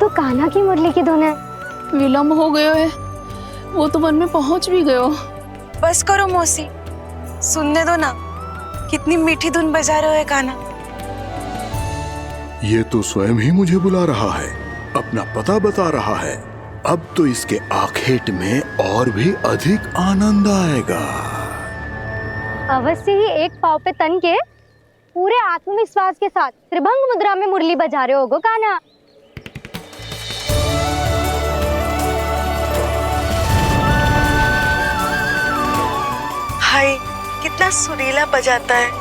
तो कान्हा की मुरली की धुन है। विलम्ब हो गयो है, वो तो वन में पहुंच भी गयो। बस करो मौसी, सुनने दो ना, कितनी मीठी धुन बजा रहे हो कान्हा। ये तो स्वयं ही मुझे बुला रहा है, अपना पता बता रहा है। अब तो इसके आखेट में और भी अधिक आनंद आएगा। अवश्य ही एक पाव पे तन के पूरे आत्मविश्वास के साथ त्रिभंग मुद्रा में मुरली बजा रहे होगो कान्हा। हाय, कितना सुरीला बजाता है।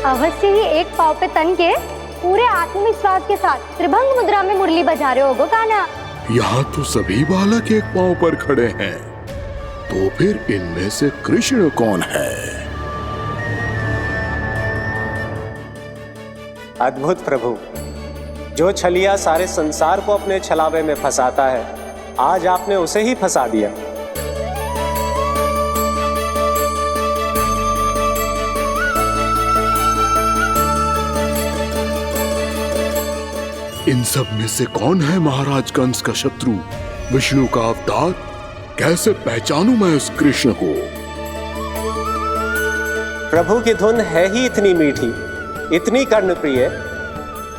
अवश्य ही एक पाव पे तन के पूरे आत्मविश्वास के साथ त्रिभंग मुद्रा में मुरली बजा रहे होगो कान्हा। यहाँ तो सभी बालक एक पांव पर खड़े हैं, तो फिर इनमें से कृष्ण कौन है? अद्भुत प्रभु, जो छलिया सारे संसार को अपने छलावे में फंसाता है, आज आपने उसे ही फंसा दिया। इन सब में से कौन है महाराज कंस का शत्रु, विष्णु का अवतार? कैसे पहचानूं मैं उस कृष्ण को? प्रभु की धुन है ही इतनी मीठी, इतनी कर्णप्रिय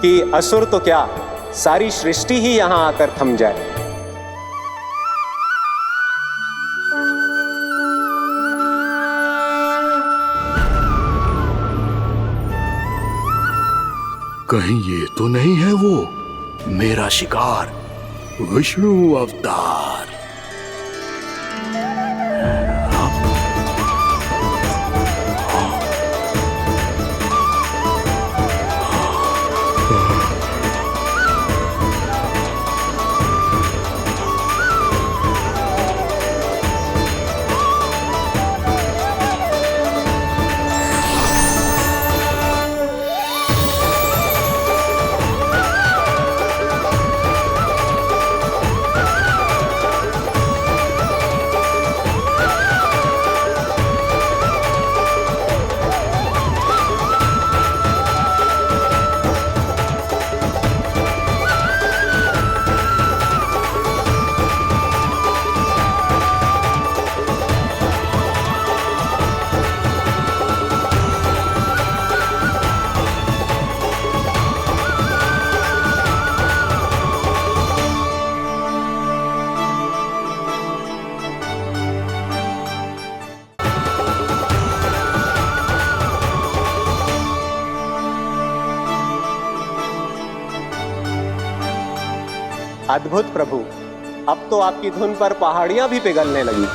कि असुर तो क्या, सारी सृष्टि ही यहां आकर थम जाए। कहीं ये तो नहीं है वो मेरा शिकार विष्णु अवतार? अद्भुत प्रभु, अब तो आपकी धुन पर पहाड़ियां भी पिघलने लगी।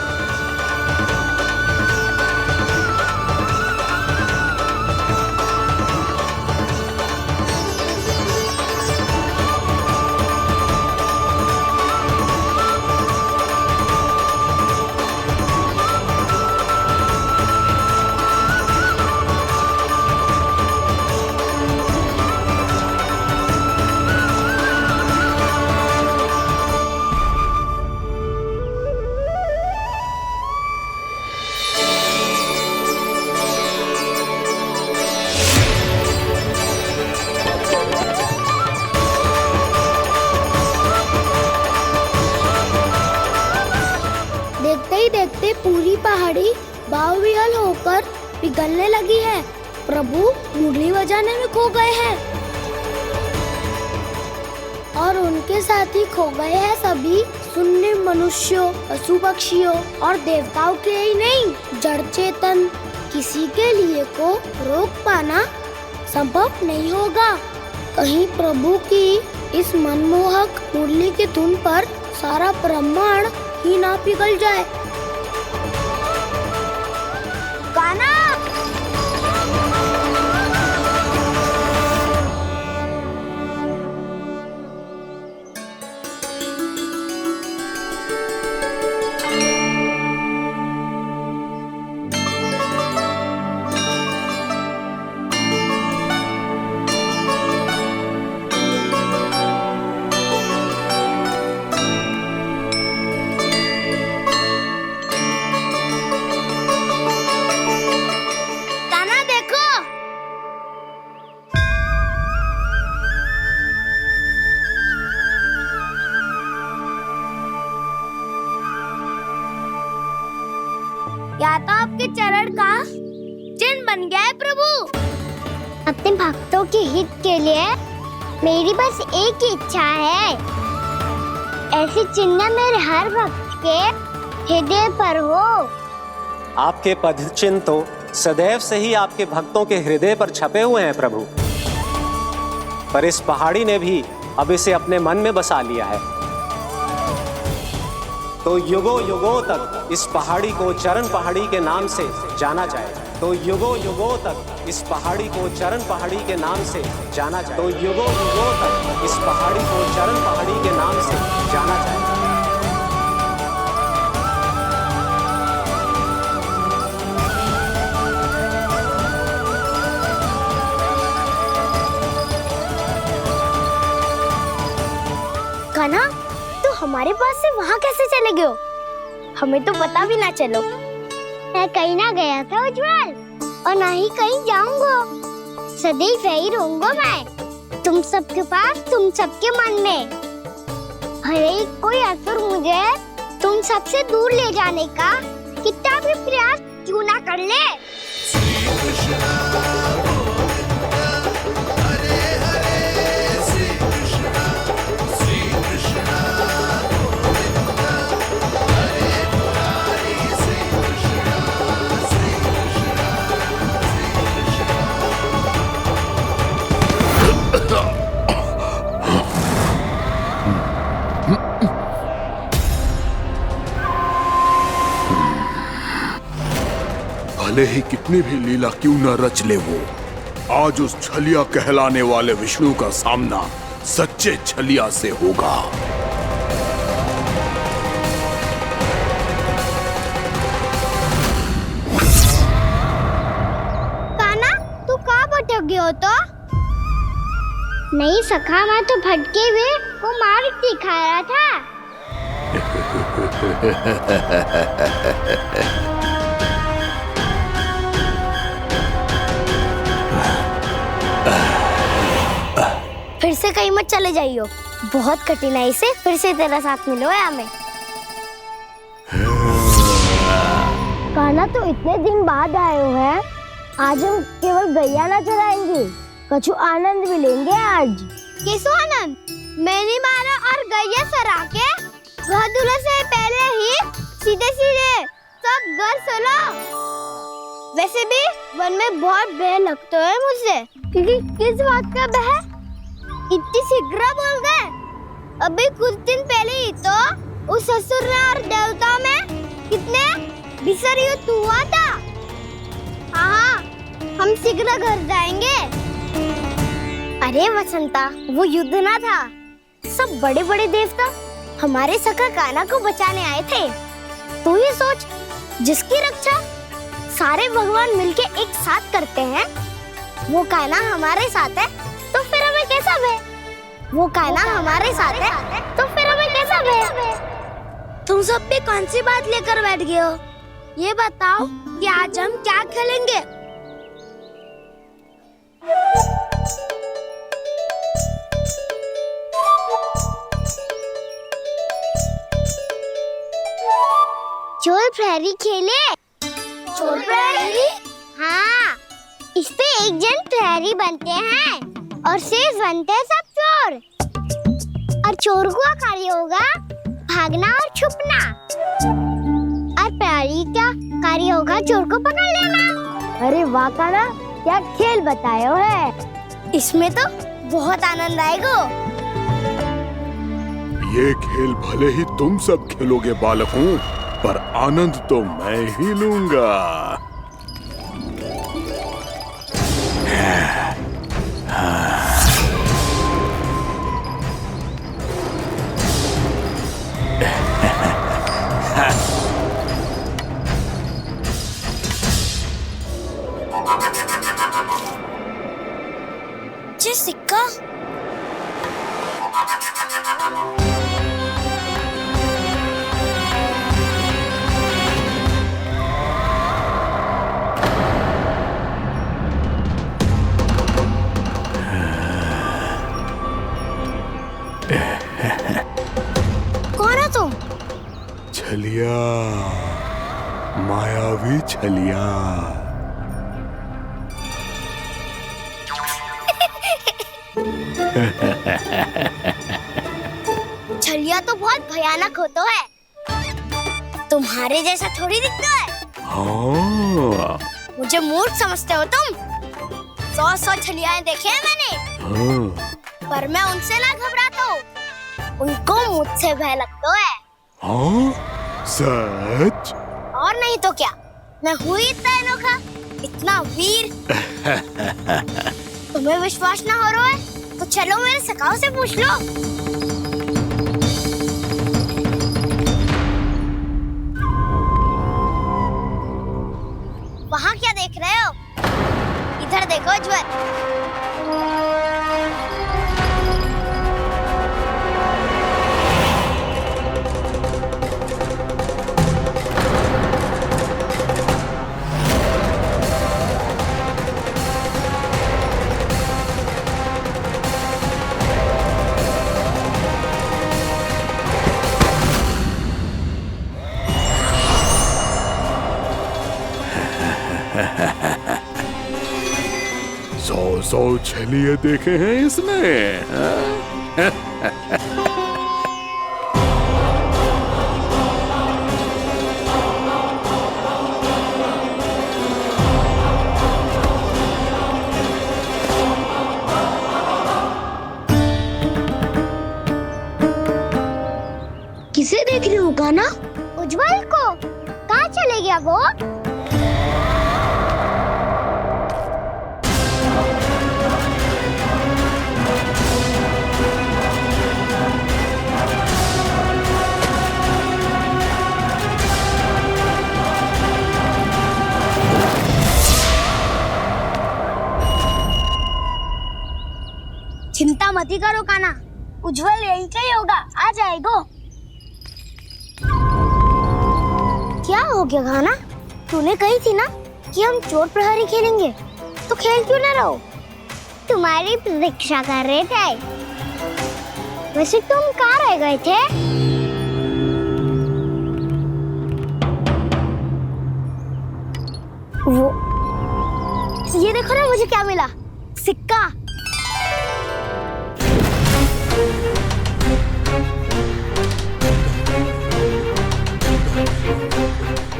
देखते ही देखते पूरी पहाड़ी बावरियल होकर पिघलने लगी है। प्रभु मुरली बजाने में खो गए हैं और उनके साथ ही खो गए हैं सभी सुनने मनुष्यों, पशु पक्षियों और देवताओं के ही नहीं, जड़ चेतन किसी के लिए को रोक पाना संभव नहीं होगा। कहीं प्रभु की इस मनमोहक मुरली की धुन पर सारा ब्रह्मांड ही ना पिघल जाए। गाना या तो आपके चरण का चिन्ह बन गया है प्रभु। अपने भक्तों के हित के लिए मेरी बस एक ही इच्छा है, ऐसी चिन्ह मेरे हर भक्त के हृदय पर हो। आपके पद चिन्ह तो सदैव से ही आपके भक्तों के हृदय पर छपे हुए हैं प्रभु, पर इस पहाड़ी ने भी अब इसे अपने मन में बसा लिया है। तो युगों युगों तक इस पहाड़ी को चरण पहाड़ी के नाम से जाना जाए। तो युगों युगों तक इस पहाड़ी को चरण पहाड़ी के नाम से जाना जाए। तो युगों युगों तक इस पहाड़ी को चरण पहाड़ी के नाम से जाना जाए। कान्हा, तो हमारे पास से वहाँ कैसे चले गए हो? हमें तो पता भी ना चलो। मैं कहीं ना गया था उज्जवल, और ना ही कहीं जाऊंगा। सदैव यही रहूंगा मैं, तुम सबके पास, तुम सबके मन में। हर एक कोई असुर मुझे तुम सबसे दूर ले जाने का कितना भी प्रयास क्यों ना कर ले। भले ही कितनी भी लीला क्यों न रच ले वो, आज उस छलिया कहलाने वाले विष्णु का सामना सच्चे छलिया से होगा। कान्हा, तू कहाँ भटक गया हो तो? नहीं सखा, मैं तो भटके हुए को मार्ग दिखा रहा था। फिर से कहीं मत चले जाइयो, बहुत कठिनाई से फिर से तेरा साथ मिलो है हमें। कान्हा, तो इतने दिन बाद आए हो हैं, आज हम केवल गैया ना चराएंगे, कछु आनंद भी लेंगे आज। किसो आनंद? मैंने मारा और गैया सरा के वह दूल्हे से पहले ही सीधे सीधे सब घर सोलो। वैसे भी वन में बहुत भय लगता है मुझे। क्योंकि किस बात का भय? इतनी शीघ्र बोल गए। अभी कुछ दिन पहले ही तो उस ससुर और देवता में कितने भीषण युद्ध हुआ था। हाँ, हम शीघ्र घर जाएंगे। अरे वसंता, वो युद्ध ना था, सब बड़े बड़े देवता हमारे सखा कान्हा को बचाने आए थे। तू ही सोच, जिसकी रक्षा सारे भगवान मिलके एक साथ करते हैं, वो कान्हा हमारे साथ है, तो फिर हमें कैसा भय? वो कान्हा हमारे साथ है, तो फिर हमें कैसा भय? तुम सब भी कौन सी बात लेकर बैठ गए हो? ये बताओ कि आज हम क्या खेलेंगे? चोर प्रहरी खेले। चोर प्रहरी? हाँ, इस पे एक जन प्रहरी बनते हैं और शेष बनते हैं सब चोर। और चोर का कार्य होगा भागना और छुपना, और प्रहरी का कार्य होगा चोर को पकड़ लेना। अरे वाह कान्हा, क्या खेल बतायो है। इसमें तो बहुत आनंद आएगा। ये खेल भले ही तुम सब खेलोगे बालकों, पर आनंद तो मैं ही लूंगा। जी सिक्का। कौन है तुम? छलिया, मायावी छलिया। छलिया तो बहुत भयानक होता है, तुम्हारे जैसा थोड़ी दिखता है। हाँ, मुझे मूर्ख समझते हो तुम? 100 छलियाएं देखे हैं मैंने, हाँ, पर मैं उनसे ना घबराता हूँ, उनको मुझसे भय लगता है। हाँ, सच? और नहीं तो क्या, मैं हूँ इतना अनोखा, इतना वीर। तुम्हें विश्वास ना हो रहा है तो चलो मेरे सखाओं से पूछ लो। वहाँ क्या देख रहे हो? इधर देखो ज्वर। सौ छलिए देखे हैं इसने। किसे देख रही हो कान्हा? उज्जवल को। कहाँ चले गया वो? मत ही करो काना, उज्जवल यही का ही होगा, आ जाएगा। क्या हो गया खाना? तूने कही थी ना कि हम चोर प्रहरी खेलेंगे, तो खेल क्यों ना रहो? तुम्हारी प्रतीक्षा कर रहे थे। वैसे तुम कहाँ रह गए थे? वो ये देखो ना, मुझे क्या मिला, सिक्का।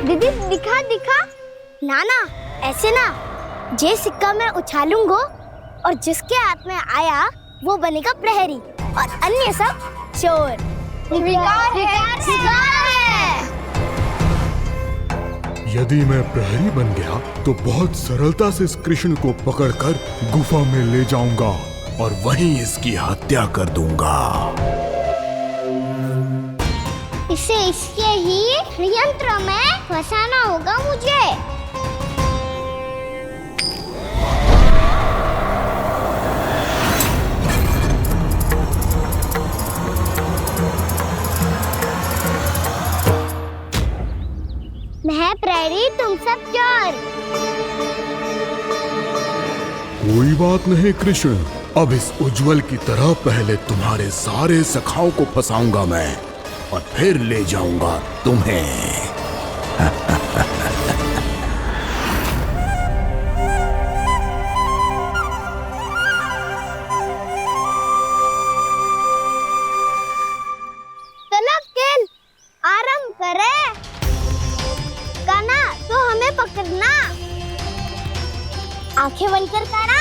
दीदी दिखा दिखा। ना ना, ऐसे ना, ये सिक्का मैं उछालूंगा और जिसके हाथ में आया वो बनेगा प्रहरी और अन्य सब चोर। विकार है। यदि मैं प्रहरी बन गया तो बहुत सरलता से इस कृष्ण को पकड़कर गुफा में ले जाऊंगा और वहीं इसकी हत्या कर दूंगा। इसे इसके ही यंत्र में फंसाना होगा मुझे। मैं प्रहरी, तुम सब चोर। कोई बात नहीं कृष्ण, अब इस उज्जवल की तरह पहले तुम्हारे सारे सखाओं को फंसाऊंगा मैं और फिर ले जाऊंगा तुम्हें। चलो खेल आरंभ करें। काना तो हमें पकड़ना। आंखें बंद कर काना।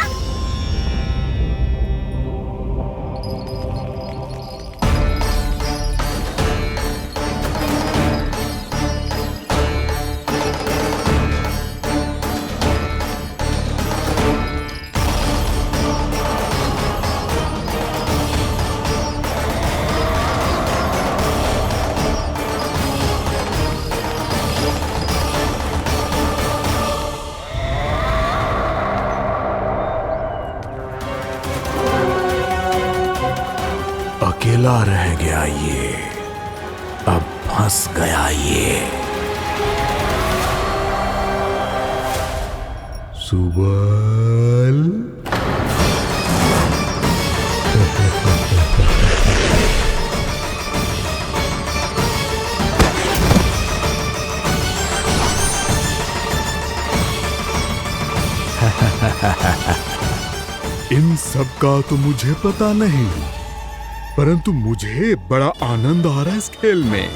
अकेला रह गया ये, अब फंस गया ये। सुबल इन सब का तो मुझे पता नहीं, परंतु मुझे बड़ा आनंद आ रहा है इस खेल में।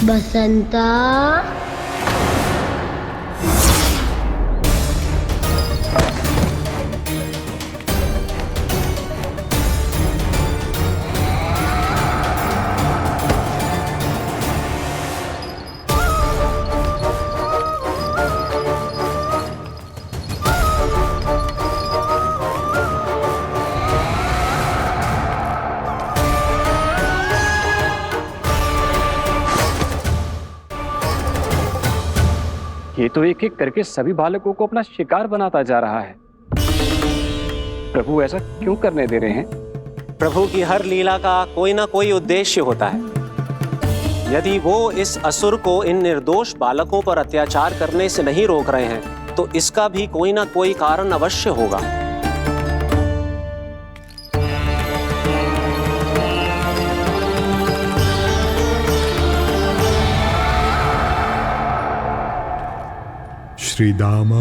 बसंता, ये तो एक एक करके सभी बालकों को अपना शिकार बनाता जा रहा है। प्रभु ऐसा क्यों करने दे रहे हैं? प्रभु की हर लीला का कोई ना कोई उद्देश्य होता है। यदि वो इस असुर को इन निर्दोष बालकों पर अत्याचार करने से नहीं रोक रहे हैं तो इसका भी कोई ना कोई कारण अवश्य होगा। श्री दामा,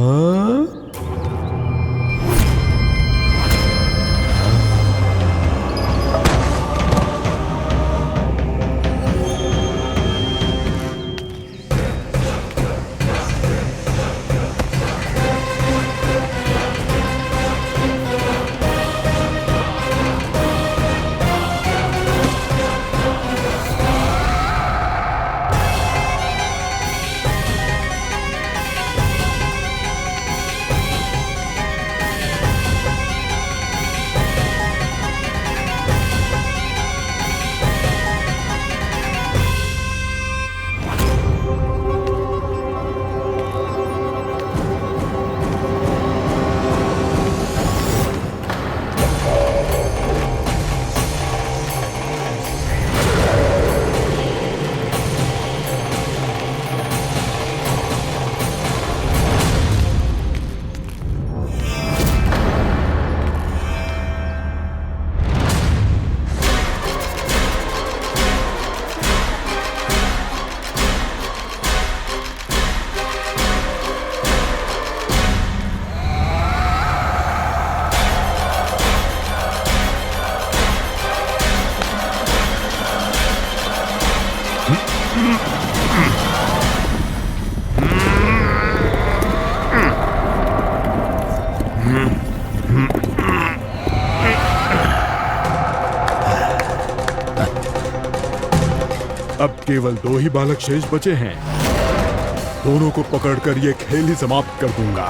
अब केवल 2 ही बालक शेष बचे हैं। दोनों को पकड़कर ये खेल ही समाप्त कर दूंगा।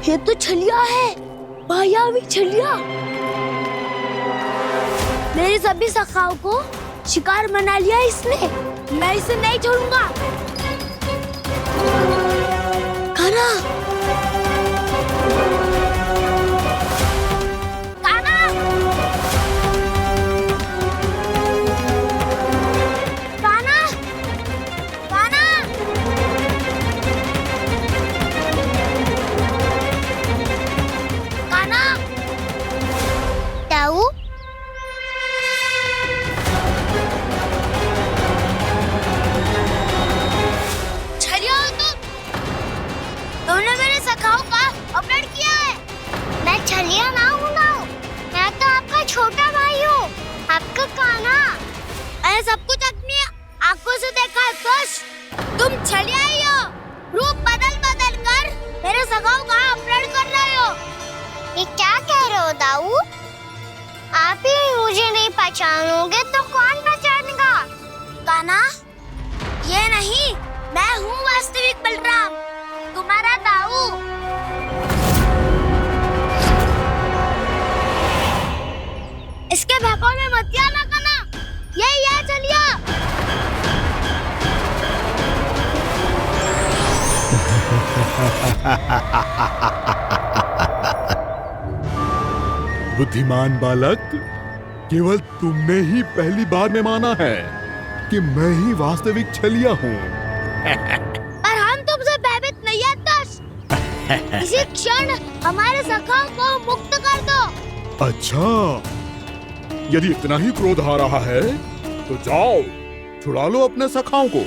ये तो छलिया है, मायावी छलिया। मेरे सभी सखाओं को शिकार बना लिया इसने। मैं इसे नहीं छोड़ूंगा। कान्हा, कान्हा, कान्हा, कान्हा। कान्हा, ताऊ, छलिया हो तुम? तुमने मेरे सखाओं का अपहरण किया है। मैं छलिया ना हूँ ना, मैं तो आपका छोटा भाई हूँ, आपका कान्हा। मैंने सब कुछ अपनी आंखों से देखा है। बस तुम छलिया ही हो। रूप बदल बदल कर मेरे सखाओं का अपहरण कर रहे हो। ये क्या कह रहे हो दाऊ? आप ही मुझे नहीं पहचानोगे तो कौन पहचानेगा? कान्हा, ये नहीं, मैं हूँ वास्तविक बलराम, तुम्हारा दाऊ। इसके भौकाल में मत आना कान्हा, यही है छलिया। बुद्धिमान बालक, केवल तुमने ही पहली बार में माना है कि मैं ही वास्तविक छलिया हूँ। पर हम तुमसे भयभीत नहीं है दस। इसी क्षण हमारे सखाओं को मुक्त कर दो। अच्छा, यदि इतना ही क्रोध आ रहा है तो जाओ, छुड़ा लो अपने सखाओं को।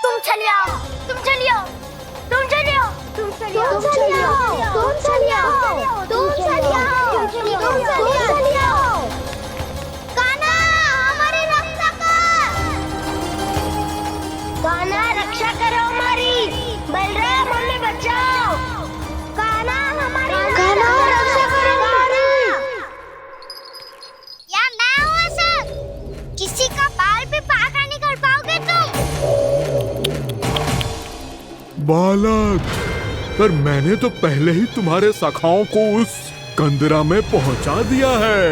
तुम छलिया हो, तुम छलिया हो, तुम छलिया हो, तुम छलिया हो, तुम छलिया हो, तुम छलिया हो, तुम छलिया हो, तुम छलिया हो। कान्हा, हमारी रक्षा कर। कान्हा, रक्षा करो हमारी। बलराम, हमें बचाओ। कान्हा, हमारी रक्षा करो हमारी। या मैं हूँ ऐसा? किसी का बाल भी पाका नहीं कर पाओगे तुम। बालक, पर मैंने तो पहले ही तुम्हारे सखाओं को उस कंदरा में पहुंचा दिया है।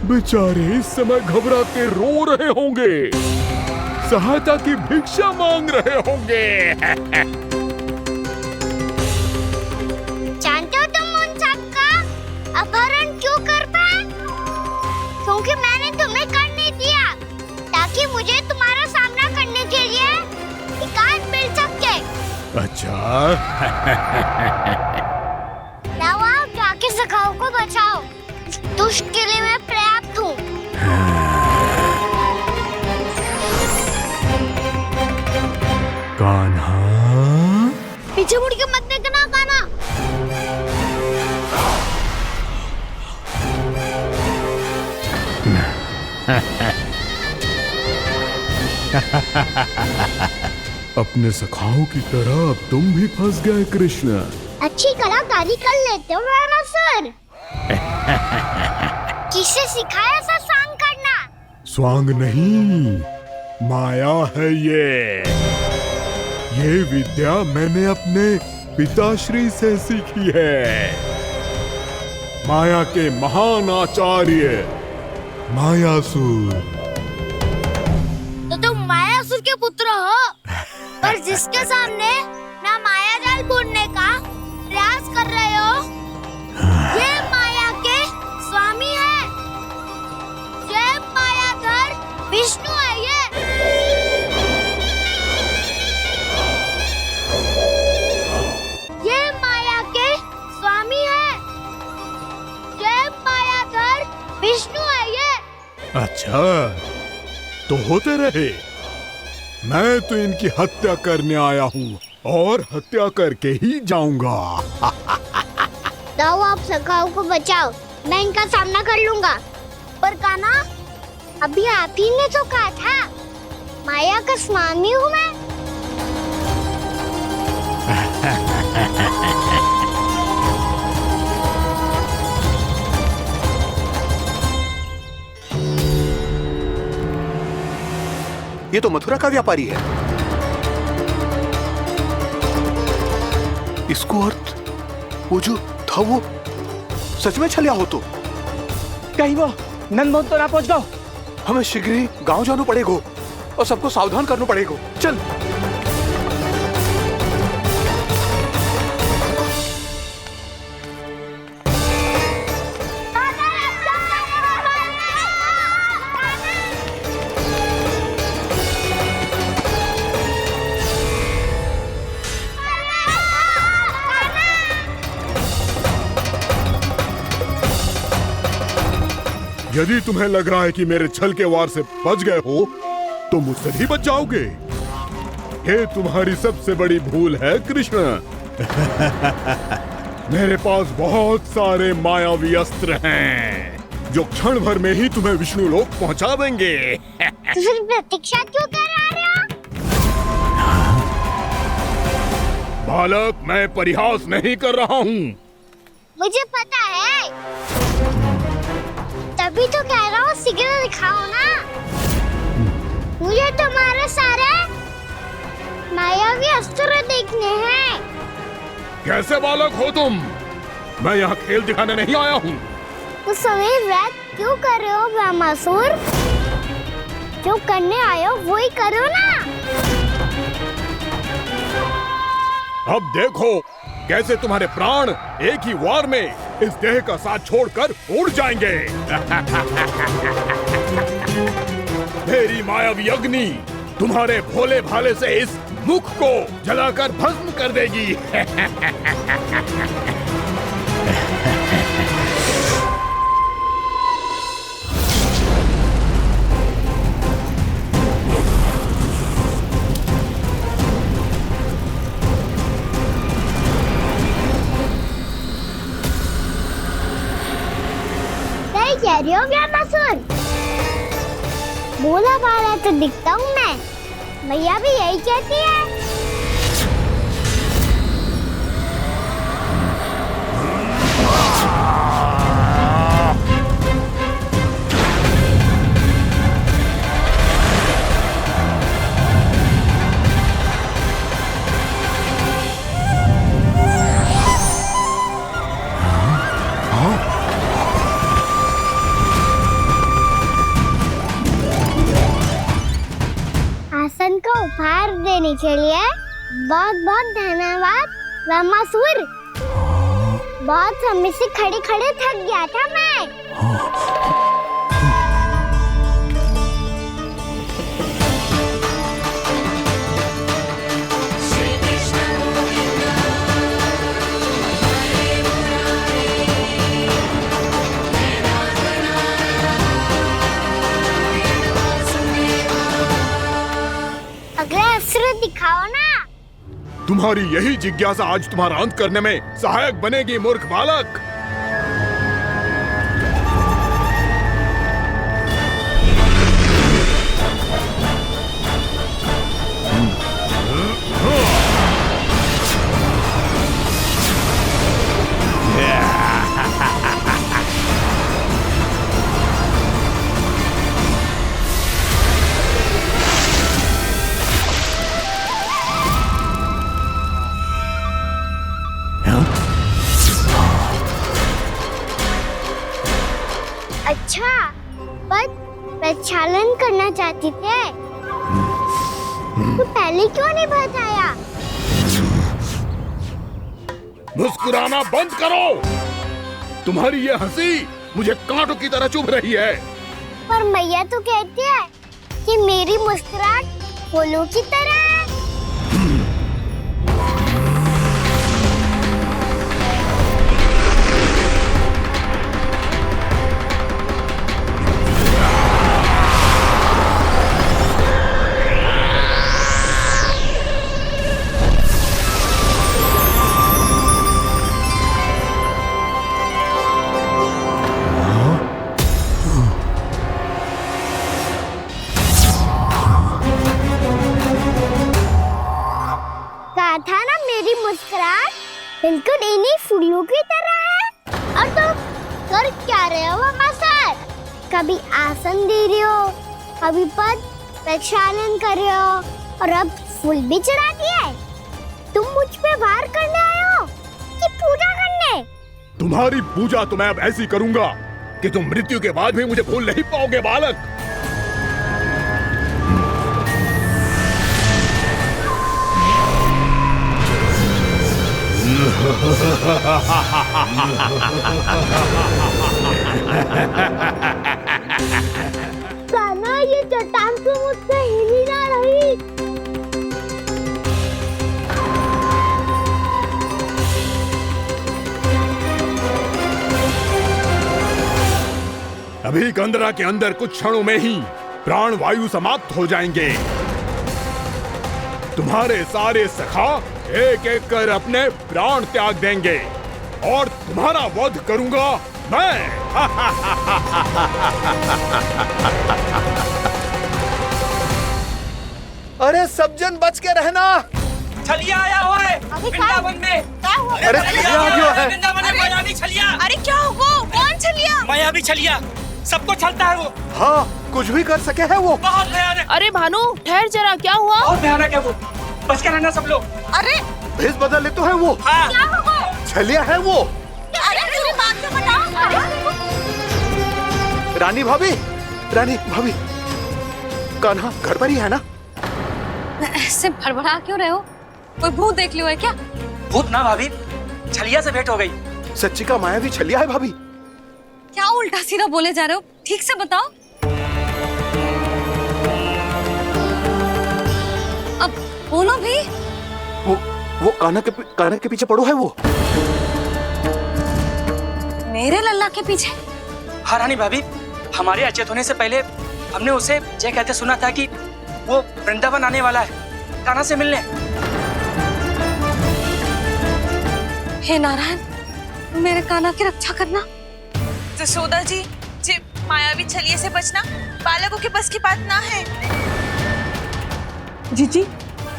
बेचारे इस समय घबरा के रो रहे होंगे, सहायता की भिक्षा मांग रहे होंगे। जानते हो तुम उन सबका अपहरण क्यों कर पाए? क्योंकि मैंने तुम्हें कर नहीं दिया, ताकि मुझे तुम्हारा सामना करने के लिए एकांत मिल सके। अच्छा। जाओ, आप जाके सखाओं को बचाओ। इस दुष्ट के लिए मैं पर्याप्त हूँ। कान्हा, पीछे मुड़ के मत देखना कान्हा। अपने सखाओं की तरह अब तुम भी फंस गए कृष्ण। अच्छी कलाकारी कर लेते हो मेरा सर। किसे सिखाया ऐसा स्वांग करना? स्वांग नहीं, माया है ये विद्या मैंने अपने पिताश्री से सीखी है। माया के महान आचार्य मायासुर। तो तुम मायासुर के पुत्र हो, पर जिसके सामने ना माया जाल बुनने का प्रयास कर रहे हो, ये माया के स्वामी है। अच्छा, तो होते रहे। मैं तो इनकी हत्या करने आया हूँ और हत्या करके ही जाऊंगा। जाओ, आप सखाओं को बचाओ, मैं इनका सामना कर लूंगा। पर कान्हा, अभी आप ही ने तो कहा था माया का स्वामी हूँ मैं। ये तो मथुरा का व्यापारी है। इसको अर्थ वो जो था वो सच में छलिया हो तो कहीं वो नंदमोहन तो ना पहुंच गो। हमें शीघ्र ही गांव जाना पड़ेगा और सबको सावधान करना पड़ेगा। चल। यदि तुम्हें लग रहा है कि मेरे छल के वार से बच गए हो तो मुझसे भी बच जाओगे। ये तुम्हारी सबसे बड़ी भूल है कृष्ण। मेरे पास बहुत सारे मायावी अस्त्र हैं जो क्षण भर में ही तुम्हें विष्णु लोक पहुंचा देंगे। तो फिर प्रतीक्षा क्यों कर रहे हो? बालक, मैं परिहास नहीं कर रहा हूँ। मुझे पता है, तभी तो कह रहा हूँ शीघ्र दिखाओ ना। मुझे तुम्हारे सारे मायावी अस्त्र देखने हैं। कैसे बालक हो तुम? मैं यहाँ खेल दिखाने नहीं आया हूँ। उस समय वैद क्यों कर रहे हो ब्रह्मासुर? जो करने आए हो वो ही करो ना। अब देखो कैसे तुम्हारे प्राण एक ही वार में इस देह का साथ छोड़कर उड़ जाएंगे। मेरी मायावी अग्नि तुम्हारे भोले भाले से इस मुख को जलाकर भस्म कर देगी। कह रही हो ब्रह्मासुर? भोला भाला तो दिखता हूँ मैं। मैया भी यही कहती है। आसन को उपहार देने के लिए बहुत बहुत धन्यवाद ब्रह्मासुर। बहुत समय से खड़े खड़े थक गया था मैं। अगला अस्त्र दिखाओ ना। तुम्हारी यही जिज्ञासा आज तुम्हारा अंत करने में सहायक बनेगी मूर्ख बालक। अच्छा, पर प्रक्षालन करना चाहती थे तो पहले क्यों नहीं बताया? मुस्कुराना बंद करो। तुम्हारी ये हंसी मुझे कांटों की तरह चुभ रही है। पर मैया तो कहती है कि मेरी मुस्कुराहट फूलों की तरह है। उल्लू की तरह है। और तुम कर क्या रहे हो मामा सर? कभी आसन दे रहे हो, कभी पद प्रक्षालन कर रहे हो, और अब फूल भी चढ़ा दिया है। तुम मुझ पे वार करने आए हो कि पूजा करने? तुम्हारी पूजा तो मैं अब ऐसी करूंगा कि तुम मृत्यु के बाद भी मुझे भूल नहीं पाओगे बालक। कान्हा, ये चट्टान तो मुझसे हिल ही ना रही। अभी कंदरा के अंदर कुछ क्षणों में ही प्राण वायु समाप्त हो जाएंगे। तुम्हारे सारे सखा एक एक कर अपने प्राण त्याग देंगे और तुम्हारा वध करूंगा मैं। अरे सब जन बच के रहना। छलिया आया हुआ है वृंदावन में। अरे छलिया आ गया है। वृंदावन में मायावी छलिया। अरे क्या हुआ? कौन छलिया? मायावी छलिया, सबको छलता है वो। हाँ, कुछ भी कर सके है वो। बहुत भयानक। अरे भानु ठहर जरा, क्या हुआ? बहुत भयानक है वो, बच के रहना सब लोग। अरे भेष बदल ले तो है वो। हाँ। क्या हुआ? छलिया है वो। अरे मेरी बात तो बताओ। रानी भाभी, रानी भाभी, कान्हा घर पर ही है ना? ऐसे भड़बड़ा क्यों रहे हो? कोई भूत देख लियो है क्या? भूत ना भाभी, छलिया से भेंट हो गई। सच्ची का मायावी छलिया है भाभी। क्या उल्टा सीधा बोले जा रहे हो? ठीक से बताओ। अब बोलो भी। वो कान्हा के पीछे पड़ो है वो। मेरे लल्ला के पीछे? हाँ रानी भाभी, हमारे अचेत होने से पहले हमने उसे ये कहते सुना था कि वो वृंदावन आने वाला है कान्हा से मिलने। हे नारायण, मेरे कान्हा की रक्षा करना। जसोदा जी, मायावी छलिए से बचना बालकों के बस की बात ना है। जीजी,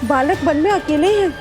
बालक वन में अकेले हैं।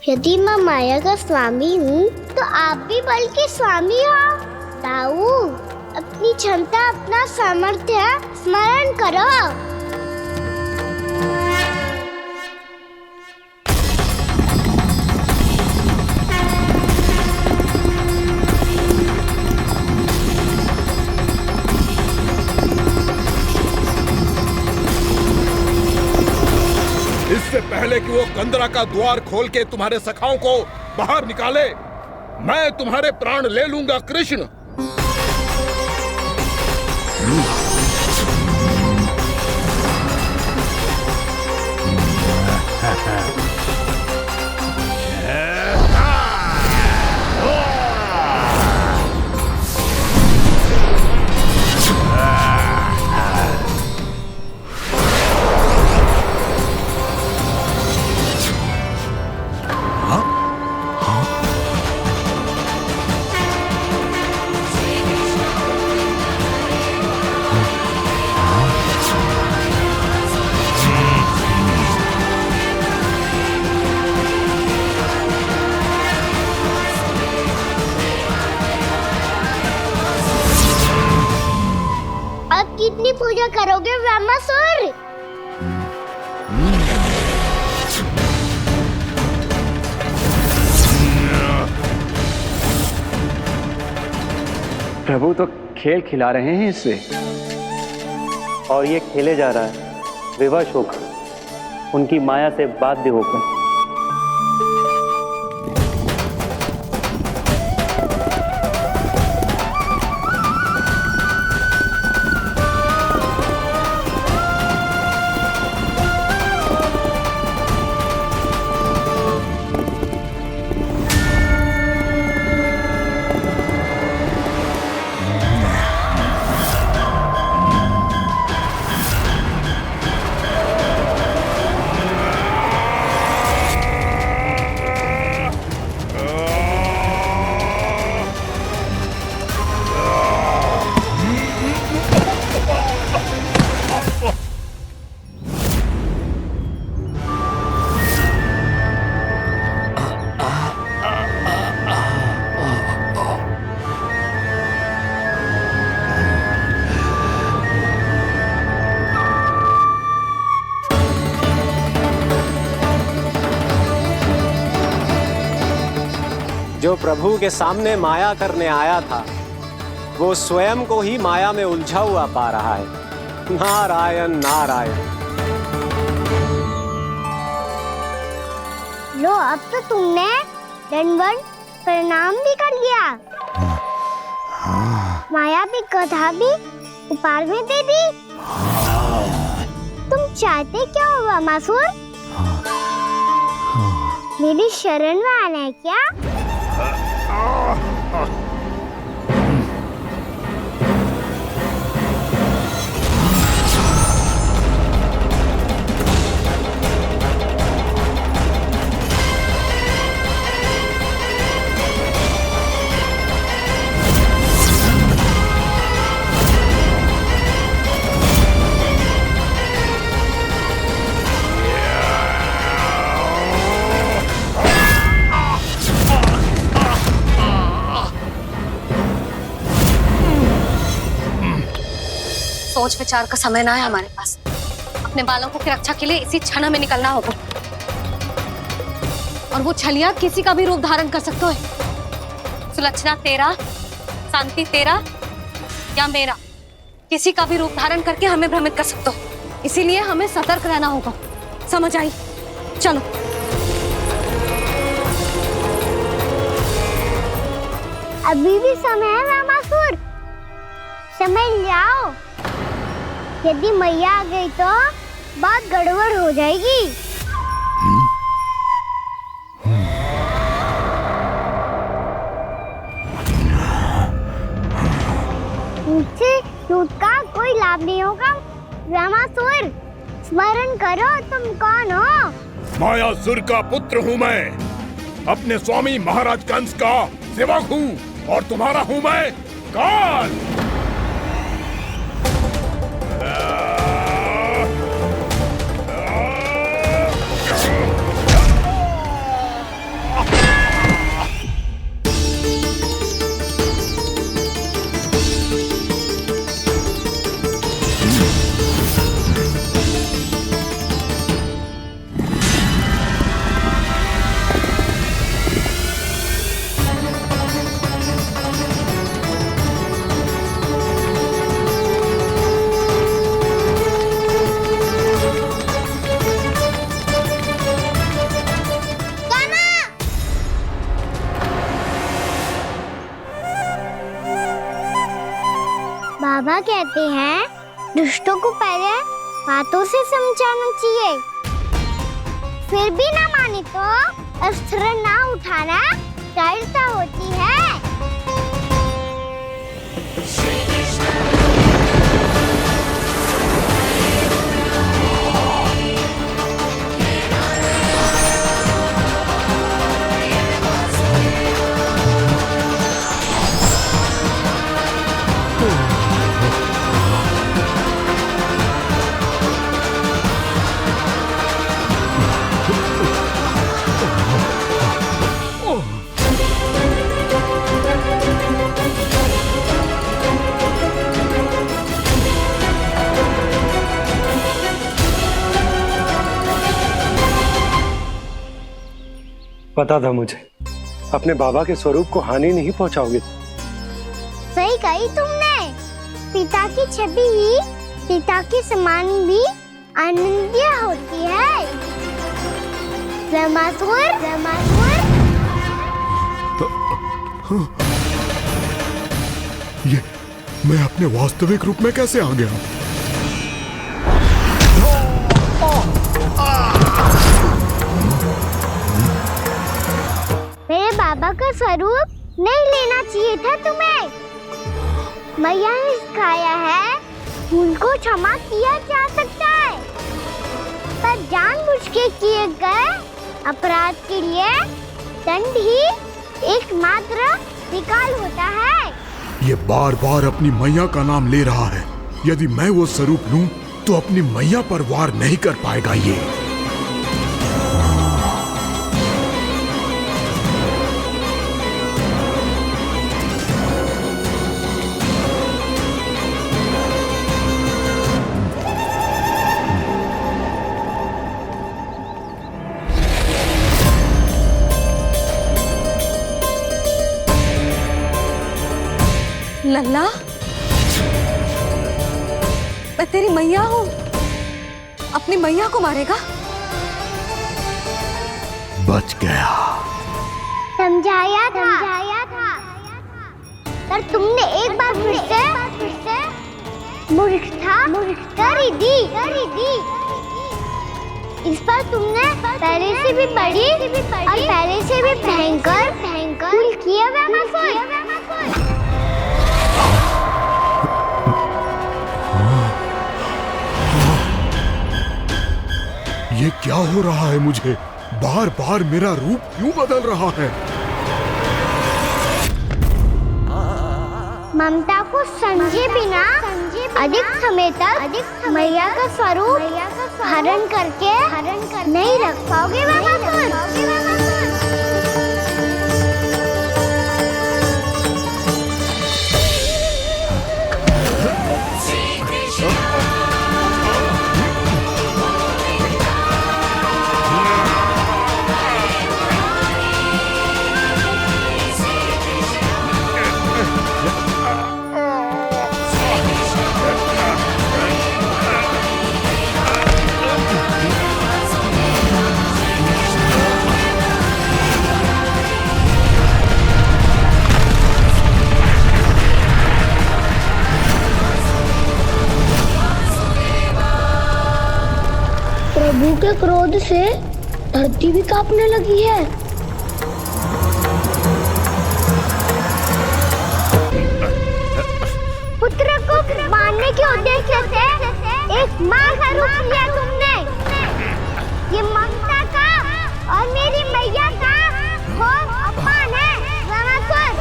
यदि मैं माया का स्वामी हूँ तो आप भी बल के स्वामी हो। ताऊ, अपनी क्षमता, अपना सामर्थ्य स्मरण करो। इससे पहले कि वो कंदरा का द्वार खोल के तुम्हारे सखाओं को बाहर निकाले, मैं तुम्हारे प्राण ले लूंगा कृष्ण। कितनी पूजा करोगे ब्रह्मासुर? प्रभु तो खेल खिला रहे हैं इससे, और ये खेले जा रहा है विवश होकर, उनकी माया से बाध्य होकर। जो प्रभु के सामने माया करने आया था वो स्वयं को ही माया में उलझा हुआ पा रहा है। नारायण नारायण। लो, अब तो तुमने दंडवत प्रणाम भी कर लिया, माया भी कथा भी उपहार में दे दी। तुम चाहते क्या हो वामासुर? मेरी शरण में आना है क्या? सोच विचार का समय ना है हमारे पास। अपने बालकों की रक्षा के लिए इसी क्षण में निकलना होगा। और वो छलिया किसी का भी रूप धारण कर सकते है। सुलक्षणा तेरा, शांति तेरा या मेरा, किसी का भी रूप धारण करके हमें भ्रमित कर सकते हो। इसीलिए हमें सतर्क रहना होगा। समझ आई? चलो। अभी भी समय है रामासुर, समझ जाओ। यदि मैया आ गई तो बात गड़बड़ हो जाएगी। मुझसे झूठ का कोई लाभ नहीं होगा। रामासुर, स्मरण करो तुम कौन हो? मायासुर का पुत्र हूँ मैं, अपने स्वामी महाराज कंस का सेवक हूँ, और तुम्हारा हूँ मैं काल। बाबा कहते हैं दुष्टों को पहले बातों से समझाना चाहिए, फिर भी ना माने तो अस्त्र ना उठाना दृढ़ता होती है। पता था मुझे, अपने बाबा के स्वरूप को हानि नहीं पहुंचाओगे। सही कही तुमने। पिता की छवि ही पिता के समान भी आनंदीय होती है। रामासुर, रामासुर। ये मैं अपने वास्तविक रूप में कैसे आ गया? मेरे बाबा का स्वरूप नहीं लेना चाहिए था तुम्हें। मैया ने सिखाया है भूल को क्षमा किया जा सकता है, पर जानबूझ के किए गए अपराध के लिए दंड ही एकमात्र विकल्प होता है। ये बार बार अपनी मैया का नाम ले रहा है। यदि मैं वो स्वरूप लूं तो अपनी मैया पर वार नहीं कर पाएगा ये। लल्ला, मैं तेरी मैया हूँ, अपनी मैया को मारेगा? बच गया। समझाया था पर तुमने एक बार फिर से मूर्खता कर ही दी। इस बार तुमने पहले से भी बड़ी और पहले से भी भयंकर भूल किया वैमासुर। ये क्या हो रहा है मुझे? बार बार मेरा रूप क्यों बदल रहा है? ममता को समझे बिना अधिक समय तक मैया का स्वरूप हरण करके नहीं रख पाओगे वैमासुर। प्रभु के क्रोध से धरती भी कांपने लगी है। पुत्र को मारने के उद्देश्य से एक माँ का रूप लिया तुमने। ये ममता का और मेरी मैया का घोर अपमान है वैमासुर।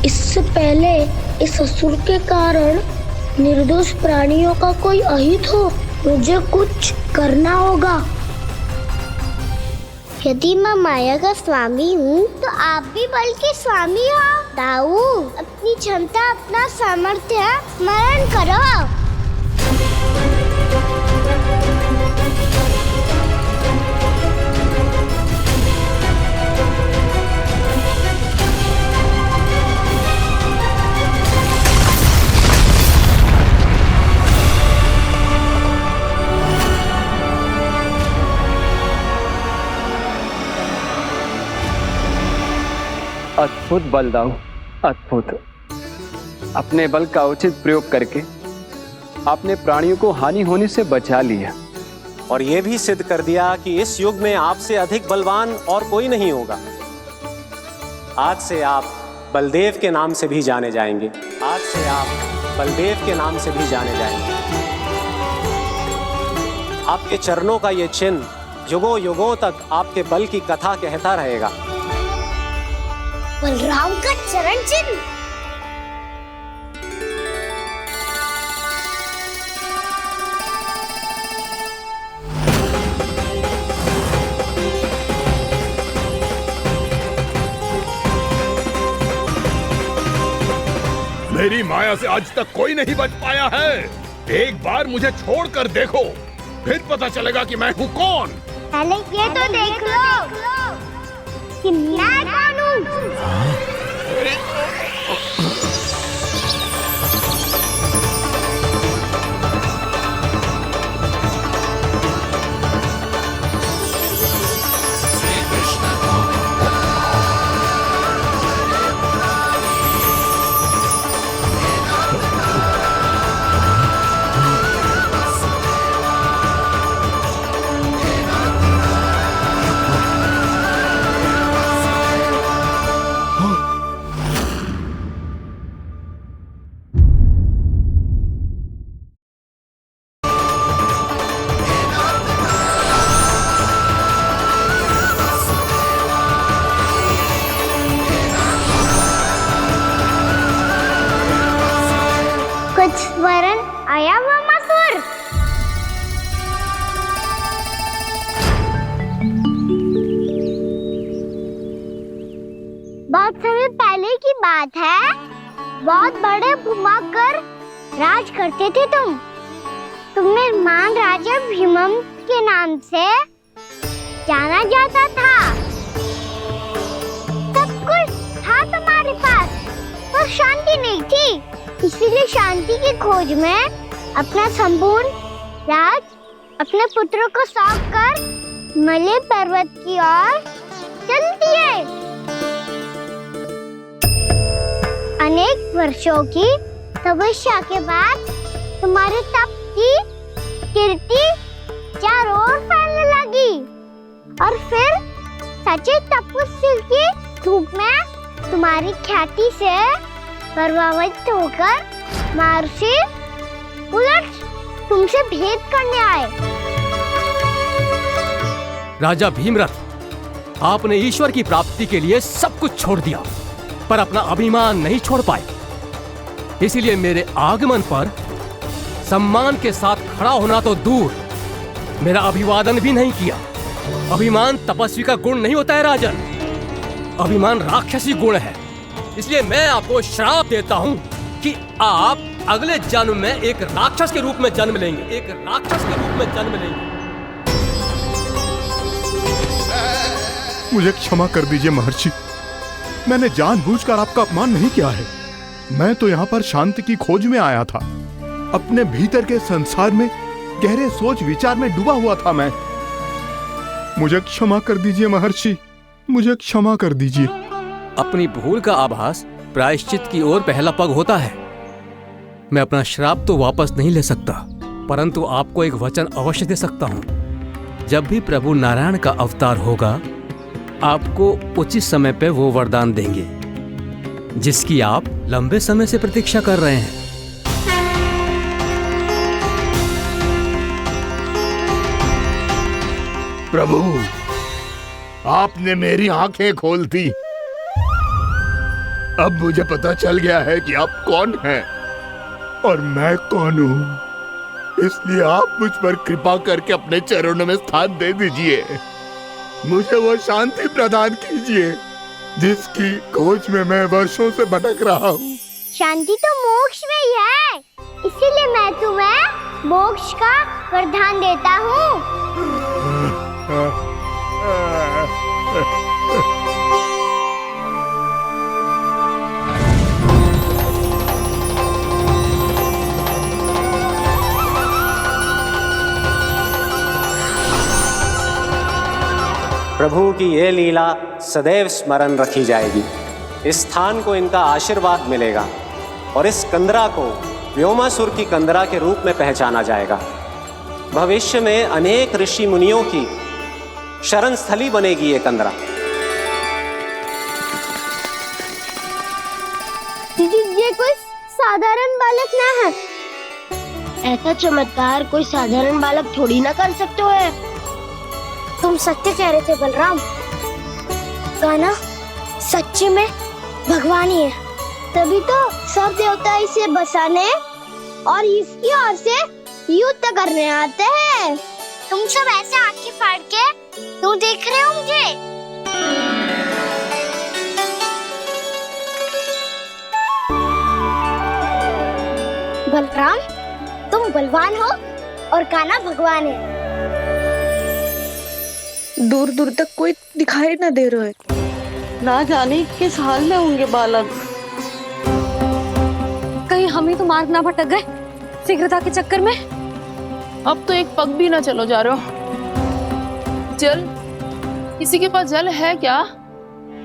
इससे पहले इस असुर के कारण निर्दोष प्राणियों का कोई अहित हो, मुझे कुछ करना होगा। यदि मैं माया का स्वामी हूँ तो आप भी बल के स्वामी हो। दाऊ, अपनी क्षमता अपना सामर्थ्य स्मरण करो। अद्भुत बल दाऊ, अद्भुत। अपने बल का उचित प्रयोग करके आपने प्राणियों को हानि होने से बचा लिया और ये भी सिद्ध कर दिया कि इस युग में आपसे अधिक बलवान और कोई नहीं होगा। आज से आप बलदेव के नाम से भी जाने जाएंगे। आज से आप बलदेव के नाम से भी जाने जाएंगे। आपके चरणों का ये चिन्ह युगों युगों तक आपके बल की कथा कहता रहेगा। बलराम का चरण चिन्ह। मेरी माया से आज तक कोई नहीं बच पाया है। एक बार मुझे छोड़कर देखो, फिर पता चलेगा कि मैं हूँ कौन। पहले ये तो देख लो कि मैं कौन हूँ। कुछ वरन आया वैमासुर। बहुत समय पहले की बात है। बहुत बड़े भूमाकर राज करते थे तुम। तुम्हें महान राजा भीमम के नाम से जाना जाता था। सब कुछ था तुम्हारे पास, पर शांति नहीं थी। इसीलिए शांति की खोज में अपना संपूर्ण राज अपने पुत्रों को सौंप कर मलय पर्वत की ओर चल दिए। अनेक वर्षों की तपस्या के बाद तुम्हारे तप की कीर्ति चारों ओर फैलने लगी और फिर सच्चे तपस्वी की धूप में तुम्हारी ख्याति से प्रभावित होकर महर्षि उलट तुमसे भेंट करने आए। राजा भीमरथ, आपने ईश्वर की प्राप्ति के लिए सब कुछ छोड़ दिया, पर अपना अभिमान नहीं छोड़ पाए। इसीलिए मेरे आगमन पर सम्मान के साथ खड़ा होना तो दूर, मेरा अभिवादन भी नहीं किया। अभिमान तपस्वी का गुण नहीं होता है राजन, अभिमान राक्षसी गुण है। इसलिए मैं आपको श्राप देता हूँ कि आप अगले जन्म में एक राक्षस के रूप में जन्म लेंगे, एक राक्षस के रूप में जन्म लेंगे। मुझे क्षमा कर दीजिए महर्षि, मैंने जानबूझकर आपका अपमान नहीं किया है। मैं तो यहाँ पर शांति की खोज में आया था। अपने भीतर के संसार में गहरे सोच विचार में डूबा हुआ था मैं। मुझे क्षमा कर दीजिए महर्षि, मुझे क्षमा कर दीजिए। अपनी भूल का आभास प्रायश्चित की ओर पहला पग होता है। मैं अपना श्राप तो वापस नहीं ले सकता, परंतु आपको एक वचन अवश्य दे सकता हूँ। जब भी प्रभु नारायण का अवतार होगा, आपको उचित समय पे वो वरदान देंगे जिसकी आप लंबे समय से प्रतीक्षा कर रहे हैं। प्रभु, आपने मेरी आंखें खोल दी। अब मुझे पता चल गया है कि आप कौन हैं और मैं कौन हूँ। इसलिए आप मुझ पर कृपा करके अपने चरणों में स्थान दे दीजिए। मुझे वो शांति प्रदान कीजिए जिसकी खोज में मैं वर्षों से भटक रहा हूँ। शांति तो मोक्ष में ही है, इसीलिए मैं तुम्हें मोक्ष का वरदान देता हूँ। प्रभु की ये लीला सदैव स्मरण रखी जाएगी। इस स्थान को इनका आशीर्वाद मिलेगा और इस कंदरा को व्योमासुर की कंदरा के रूप में पहचाना जाएगा। भविष्य में अनेक ऋषि मुनियों की शरण स्थली बनेगी ये कंदरा। दीदी, ये कोई साधारण बालक ना है। ऐसा चमत्कार कोई साधारण बालक थोड़ी ना कर सकते है। तुम सत्य कह रहे थे बलराम, कान्हा सच्ची में भगवान ही है। तभी तो सब देवता इसे बसाने और इसकी ओर से युद्ध करने आते हैं। तुम सब ऐसे आंखें फाड़ के क्यों देख रहे हो मुझे? बलराम, तुम बलवान हो और कान्हा भगवान है। दूर दूर तक कोई दिखाई न दे रहा है। ना जाने किस हाल में होंगे बालक। कहीं हम ही तो मार्ग ना भटक गए शीघ्रता के चक्कर में। अब तो एक पग भी ना चलो जा रहे हो। जल, किसी के पास जल है क्या?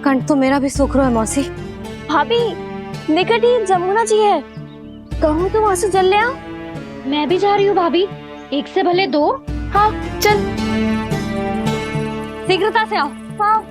कंठ तो मेरा भी सूख रहा है मौसी। भाभी, निकट ही जमुना जी है, कहूँ तो वहाँ से जल ले आओ। मैं भी जा रही हूँ भाभी, एक से भले दो। हाँ चल, शीघ्रता से आओ। हाँ।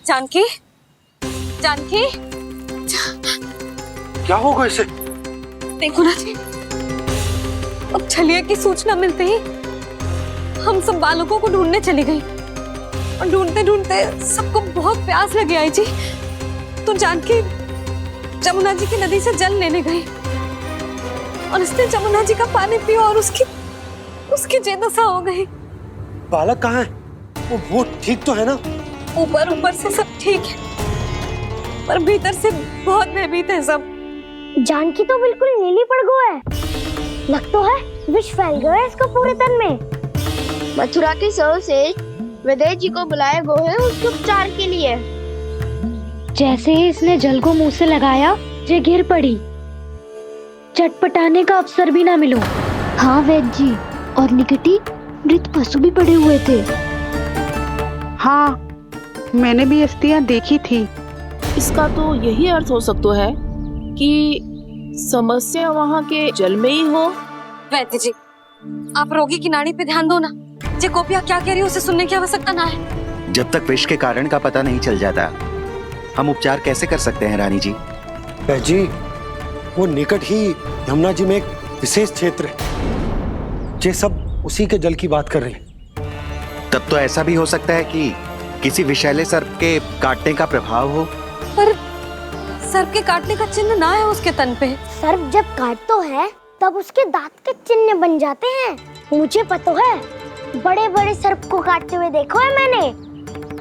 जानकी, जानकी, क्या होगा इसे? देखो ना जी, अब छलिया की सूचना मिलते ही हम सब बालकों को ढूंढने चली गई और ढूंढते ढूंढते सबको बहुत प्यास लगी आई जी। तो जानकी जमुना जी की नदी से जल लेने गई और उसने जमुना जी का पानी पिया और उसकी जेदशा हो गई। बालक कहाँ है? वो ठीक तो है ना? ऊपर से सब ठीक है, पर भीतर से बहुत भयभीत है सब। जानकी तो बिल्कुल नीली पड़ गया है। लग तो है विष फैल गया है इसका पूरे तन में। मथुरा के सर्वश्रेष्ठ विदेह जी को बुलाए गए हैं उसके उपचार के लिए। जैसे ही इसने जल को मुंह से लगाया, ये गिर पड़ी। चटपटाने का अवसर भी ना मिलो। हाँ वैद्य जी, और निकटी मृत पशु भी पड़े हुए थे। हाँ, मैंने भी अस्थियां देखी थी। इसका तो यही अर्थ हो सकता है कि समस्या वहाँ के जल में ही हो। वैद्य जी, आप रोगी की नाड़ी पे ध्यान दो ना। जे गोपिया क्या कह रही है उसे सुनने की आवश्यकता ना है। जब तक विष के कारण का पता नहीं चल जाता, हम उपचार कैसे कर सकते हैं रानी जी? जी, वो निकट ही यमुना जी में एक विशेष क्षेत्र है। ये सब उसी के जल की बात कर रहे हैं। तब तो ऐसा भी हो सकता है कि किसी विषैले सर्प के काटने का प्रभाव हो। पर सर्प के काटने का चिन्ह ना है उसके तन पे। सर्प जब काटता है तब उसके दांत के चिन्ह बन जाते हैं। मुझे पता है, बड़े बड़े सर्प को काटते हुए देखो है मैंने।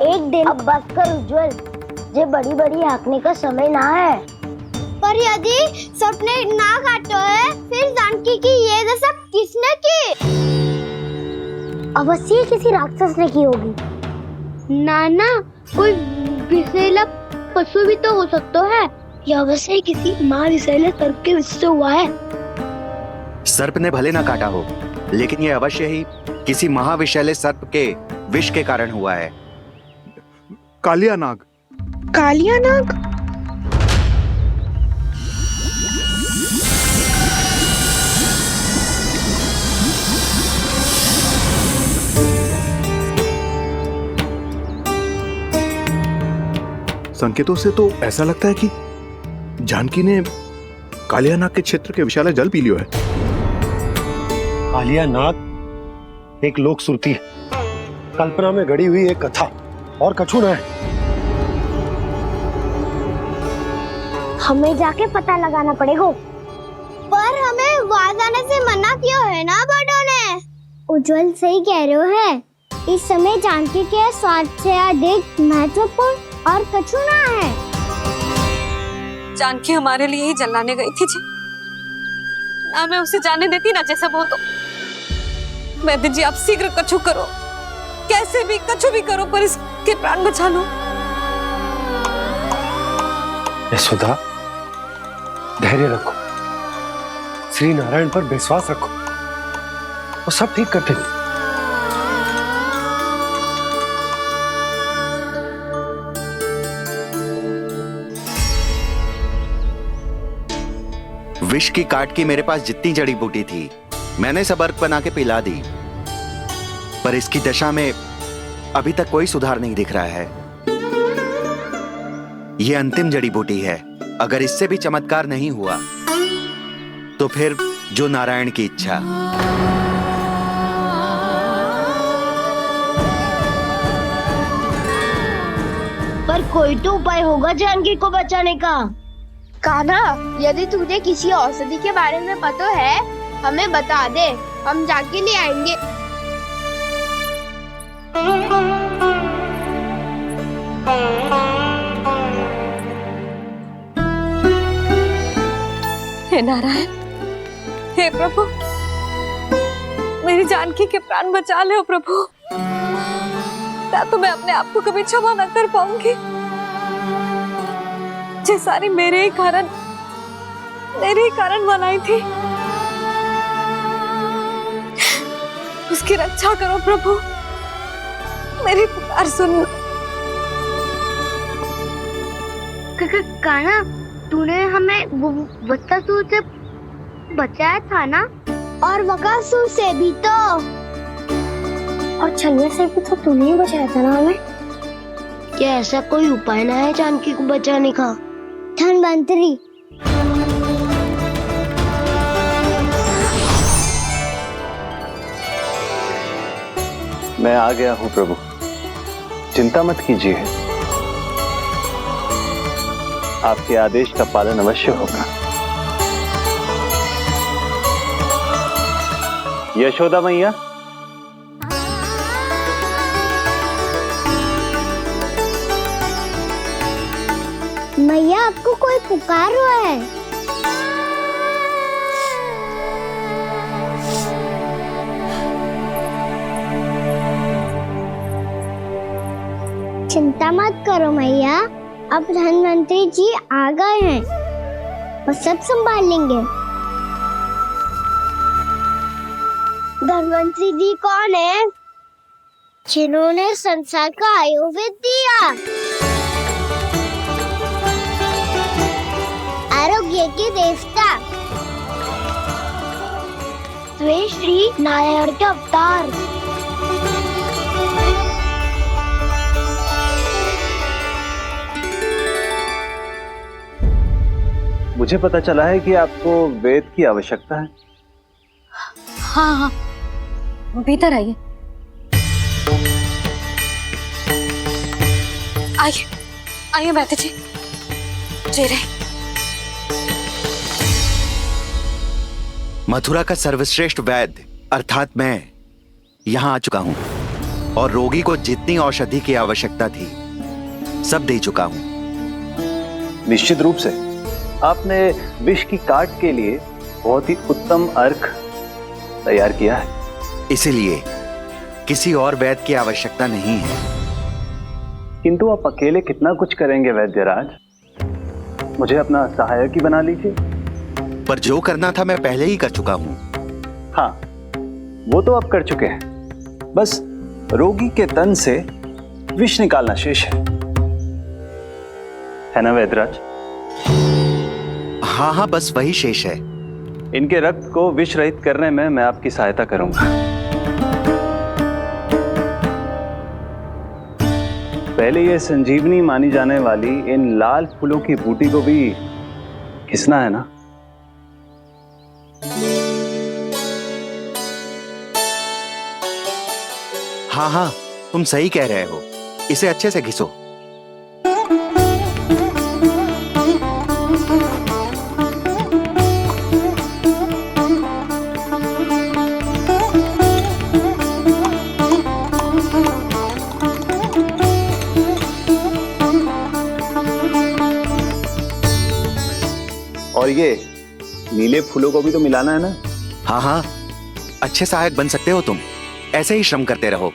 एक दिन अब बस कर उज्जवल, ये बड़ी बड़ी हाँकने का समय ना है। पर यदि सर्प ने ना काटा है, फिर जानकी की ये दशा किसने की? अवश्य किसी राक्षस ने की होगी। नाना, कोई विषैला पशु भी तो हो सकता है। यह अवश्य किसी महाविषैले सर्प के विष से हुआ है। सर्प ने भले ना काटा हो, लेकिन ये अवश्य ही किसी महाविषैले सर्प के विष के कारण हुआ है। कालिया नाग। कालिया नाग? संकेतों से तो ऐसा लगता है कि जानकी ने कालिया नाग के क्षेत्र के विशाल जल पी लियो है। कालिया नाग एक लोक श्रुति है, कल्पना में गढ़ी हुई एक कथा, और कछु ना है। हमें जाके पता लगाना पड़ेगा। पर हमें वहां जाने से मना किया है ना बड़ों ने। उज्जवल सही कह रहे हो है। इस समय जानकी के स्वार्थ से अधिक महत्वपूर्ण और कछु ना है। जानकी हमारे लिए ही जलाने गई थी जी। ना मैं उसे जाने देती ना जैसा वो तो। वैद्य जी, आप शीघ्र कछु करो, कैसे भी कछु भी करो, पर इसके प्राण बचा लो। यशोदा, धैर्य रखो, श्री नारायण पर विश्वास रखो, वो सब ठीक कर देंगे। विष की काट की मेरे पास जितनी जड़ी बूटी थी, मैंने सब अर्क बना के पिला दी, पर इसकी दशा में अभी तक कोई सुधार नहीं दिख रहा है। यह अंतिम जड़ी बूटी है। अगर इससे भी चमत्कार नहीं हुआ, तो फिर जो नारायण की इच्छा। पर कोई तो उपाय होगा जानकी को बचाने का। कान्हा, यदि तुझे किसी औषधि के बारे में पता है, हमें बता दे, हम जाके ले आएंगे। हे नारायण, हे प्रभु, मेरी जानकी के प्राण बचा ले प्रभु। क्या तो मैं अपने आप को कभी क्षमा न कर पाऊंगी। ये सारी मेरे ही कारण बनाई थी। उसकी रक्षा करो प्रभु, मेरी पुकार सुन। कान्हा, तूने हमें बकासुर से बचाया था ना? और बकासुर से भी तो, और छलिया से भी तो तूने ही बचाया था ना हमें। क्या ऐसा कोई उपाय ना है जानकी को बचाने का? धन्वंतरी, मैं आ गया हूं प्रभु, चिंता मत कीजिए, आपके आदेश का पालन अवश्य होगा। यशोदा मैया, मैया आपको कोई पुकार रहा है। चिंता मत करो मैया, अब धन्वंतरी जी आ गए हैं, वो सब संभाल लेंगे। धन्वंतरी जी कौन है? जिन्होंने संसार का आयुर्वेद दिया, आरोग्य के देवता, वे श्री नारायण के अवतार। मुझे पता चला है कि आपको वेद की आवश्यकता है। हाँ हाँ, भीतर आइए। आइए आइए बैठे जी। जी रहे। मथुरा का सर्वश्रेष्ठ वैद्य अर्थात मैं यहाँ आ चुका हूँ और रोगी को जितनी औषधि की आवश्यकता थी सब दे चुका हूँ। निश्चित रूप से आपने विष की काट के लिए बहुत ही उत्तम अर्घ तैयार किया है, इसीलिए किसी और वैद्य की आवश्यकता नहीं है। किंतु आप अकेले कितना कुछ करेंगे वैद्यराज, मुझे अपना सहायक ही बना लीजिए। पर जो करना था मैं पहले ही कर चुका हूँ। हाँ, वो तो आप कर चुके हैं, बस रोगी के तन से विष निकालना शेष है ना वैद्यराज? हाँ हाँ, बस वही शेष है। इनके रक्त को विष रहित करने में मैं आपकी सहायता करूंगा। पहले ये संजीवनी मानी जाने वाली इन लाल फूलों की बूटी को भी घिसना है ना? हाँ हाँ, तुम सही कह रहे हो, इसे अच्छे से घिसो। और ये नीले फूलों को भी तो मिलाना है ना? हाँ हाँ, अच्छे सहायक बन सकते हो तुम, ऐसे ही श्रम करते रहो।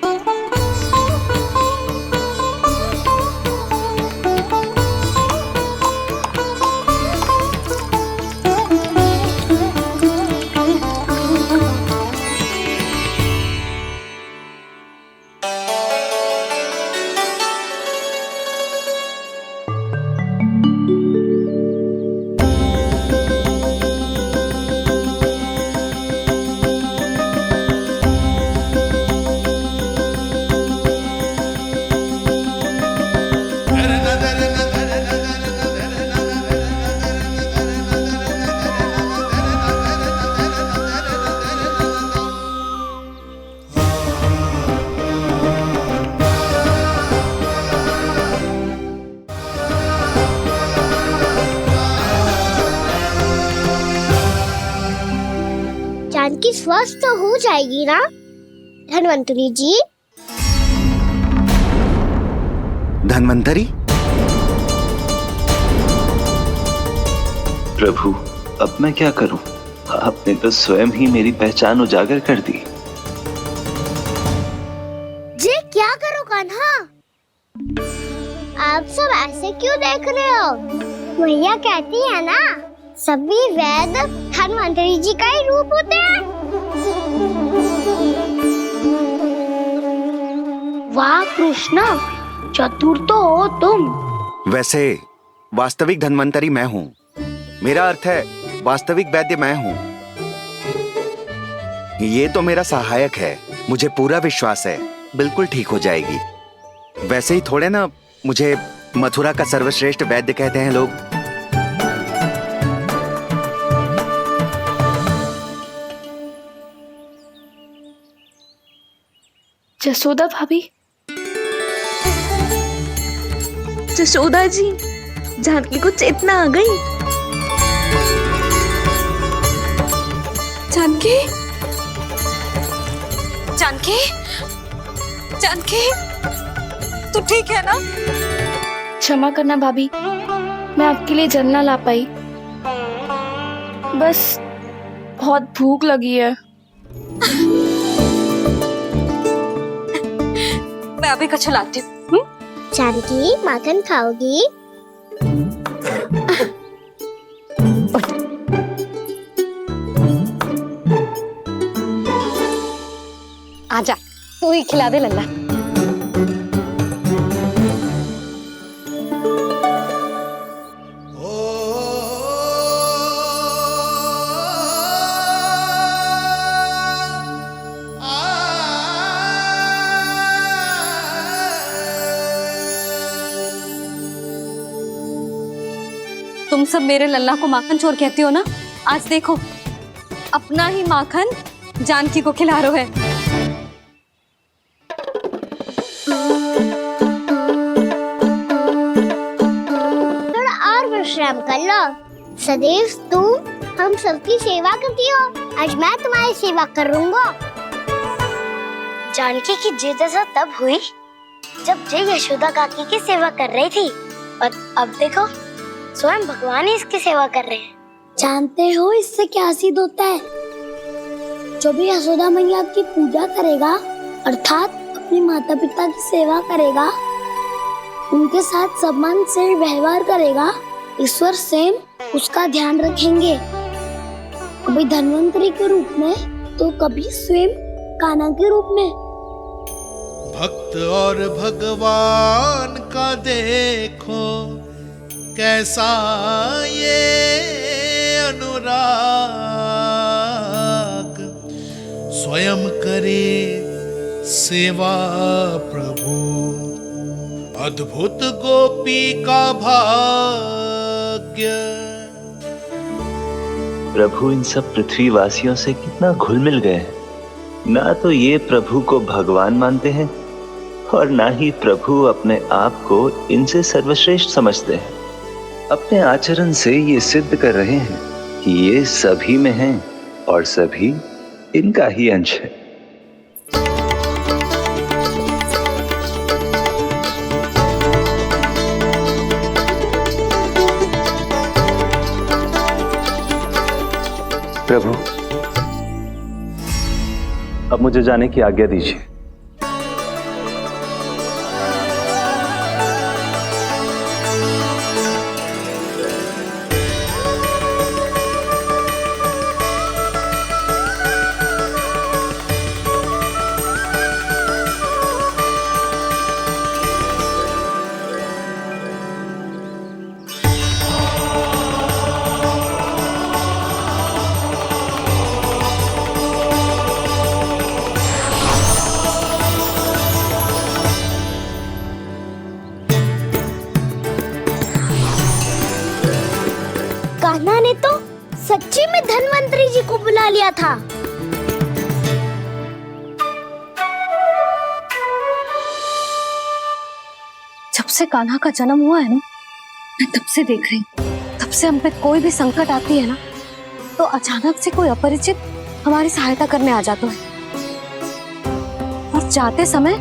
जानकी स्वस्थ हो जाएगी ना धन्वंतरी जी? धन्वंतरी? प्रभु, अब मैं क्या करूं? आपने तो स्वयं ही मेरी पहचान उजागर कर दी। जी क्या करो कान्हा? आप सब ऐसे क्यों देख रहे हो? मैया कहती है ना, सभी वैद्य धन्वंतरी जी का ही रूप होते हैं। वाह कृष्णा, चतुर तो हो तुम। वैसे वास्तविक धन्वंतरी मैं हूँ, मेरा अर्थ है वास्तविक वैद्य मैं हूँ। ये तो मेरा सहायक है, मुझे पूरा विश्वास है बिल्कुल ठीक हो जाएगी। वैसे ही थोड़े ना मुझे मथुरा का सर्वश्रेष्ठ वैद्य कहते हैं लोग। जसोदा भाभी, जसोदा जी, जानकी को चेतना आ गई। जानकी, जानकी, जानकी, तू ठीक है ना? क्षमा करना भाभी, मैं आपके लिए जल ना ला पाई। बस बहुत भूख लगी है। मैं अभी कुछ लाती हूँ। जानकी, माखन खाओगी? आजा, तू ही खिला दे लल्ला। तुम सब मेरे लल्ला को माखन चोर कहती हो ना? आज देखो, अपना ही माखन जानकी को खिला रहे है। थोड़ा और विश्राम कर लो। सदैव तुम हम सबकी सेवा करती हो, आज मैं तुम्हारी सेवा करूंगा। जानकी की जिज्ञासा तब हुई जब जय यशोदा काकी की सेवा कर रही थी, और अब देखो स्वयं भगवान ही इसकी सेवा कर रहे हैं। जानते हो इससे क्या सिद्ध होता है? जो भी यशोदा मैया की पूजा करेगा, अर्थात अपने माता पिता की सेवा करेगा, उनके साथ सम्मान से व्यवहार करेगा, ईश्वर स्वयं उसका ध्यान रखेंगे। कभी धन्वंतरी के रूप में तो कभी स्वयं कान्हा के रूप में। भक्त और भगवान का देखो कैसा ये अनुराग, स्वयं करे सेवा प्रभु, अद्भुत गोपी का भाग्य। प्रभु इन सब पृथ्वीवासियों से कितना घुल मिल गए हैं। ना तो ये प्रभु को भगवान मानते हैं और ना ही प्रभु अपने आप को इनसे सर्वश्रेष्ठ समझते हैं। अपने आचरण से ये सिद्ध कर रहे हैं कि ये सभी में हैं और सभी इनका ही अंश है। प्रभु, अब मुझे जाने की आज्ञा दीजिए। कान्हा ने तो सच्ची में धन्वंतरी जी को बुला लिया था। जब से कान्हा का जन्म हुआ है ना, मैं तब से देख रही हूँ, तब से हम पे कोई भी संकट आती है ना, तो अचानक से कोई अपरिचित हमारी सहायता करने आ जाता है, और जाते समय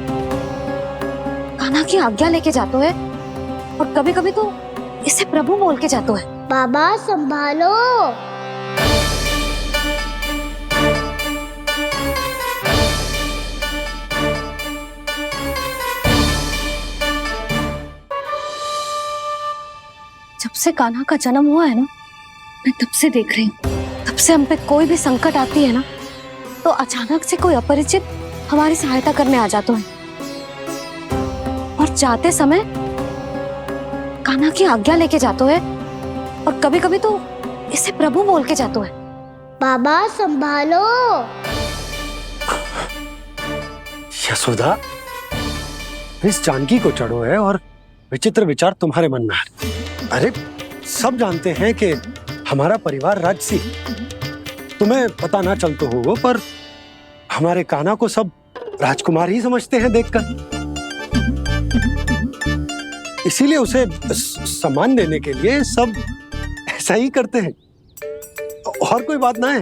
कान्हा की आज्ञा लेके जाते है, और कभी कभी तो इसे प्रभु बोल के जाते है। बाबा संभालो। जब से कान्हा का जन्म हुआ है ना, मैं तब से देख रही हूँ, तब से हम पे कोई भी संकट आती है ना, तो अचानक से कोई अपरिचित हमारी सहायता करने आ जाते हैं, और जाते समय कान्हा की आज्ञा लेके जाते हैं, और कभी कभी तो इसे प्रभु बोल के जाते हैं। बाबा संभालो। यशोदा, इस जानकी को चढ़ो है और विचित्र विचार तुम्हारे मन में है। अरे सब जानते हैं कि हमारा परिवार राजसी, तुम्हें पता ना चल तो हो पर हमारे कान्हा को सब राजकुमार ही समझते हैं देखकर, इसीलिए उसे सम्मान देने के लिए सब ऐसा ही करते हैं, और कोई बात ना है।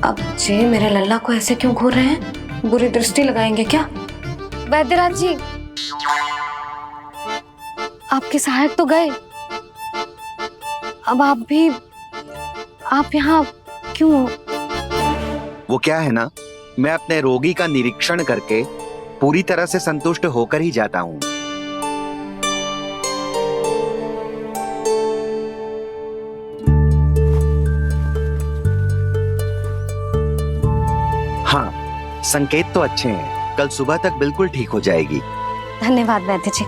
अब जे मेरे लल्ला को ऐसे क्यों घूर रहे हैं? बुरी दृष्टि लगाएंगे क्या? वैद्यराज जी, आपके सहायक तो गए, अब आप यहाँ क्यों हो? वो क्या है ना, मैं अपने रोगी का निरीक्षण करके पूरी तरह से संतुष्ट होकर ही जाता हूँ। हाँ, संकेत तो अच्छे हैं, कल सुबह तक बिल्कुल ठीक हो जाएगी। धन्यवाद वैद्य जी।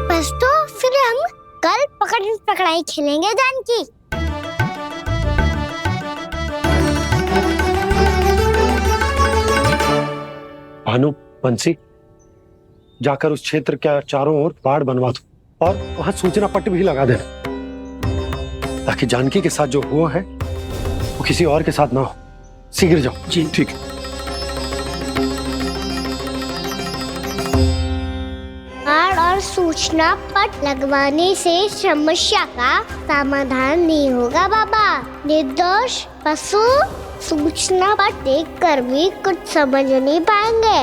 बस तो फिर हम कल पकड़ पकड़ाई खेलेंगे जानकी। भानु, बंसी, जाकर उस क्षेत्र के चारों ओर बाड़ बनवा दो और वहां सूचना पट्ट भी लगा देना, ताकि जानकी के साथ जो हुआ है वो किसी और के साथ ना हो। शीघ्र जाओ। जी ठीक है। और सूचना पट लगवाने से समस्या का समाधान नहीं होगा बाबा। निर्दोष पशु सूचना पट देख कर भी कुछ समझ नहीं पाएंगे।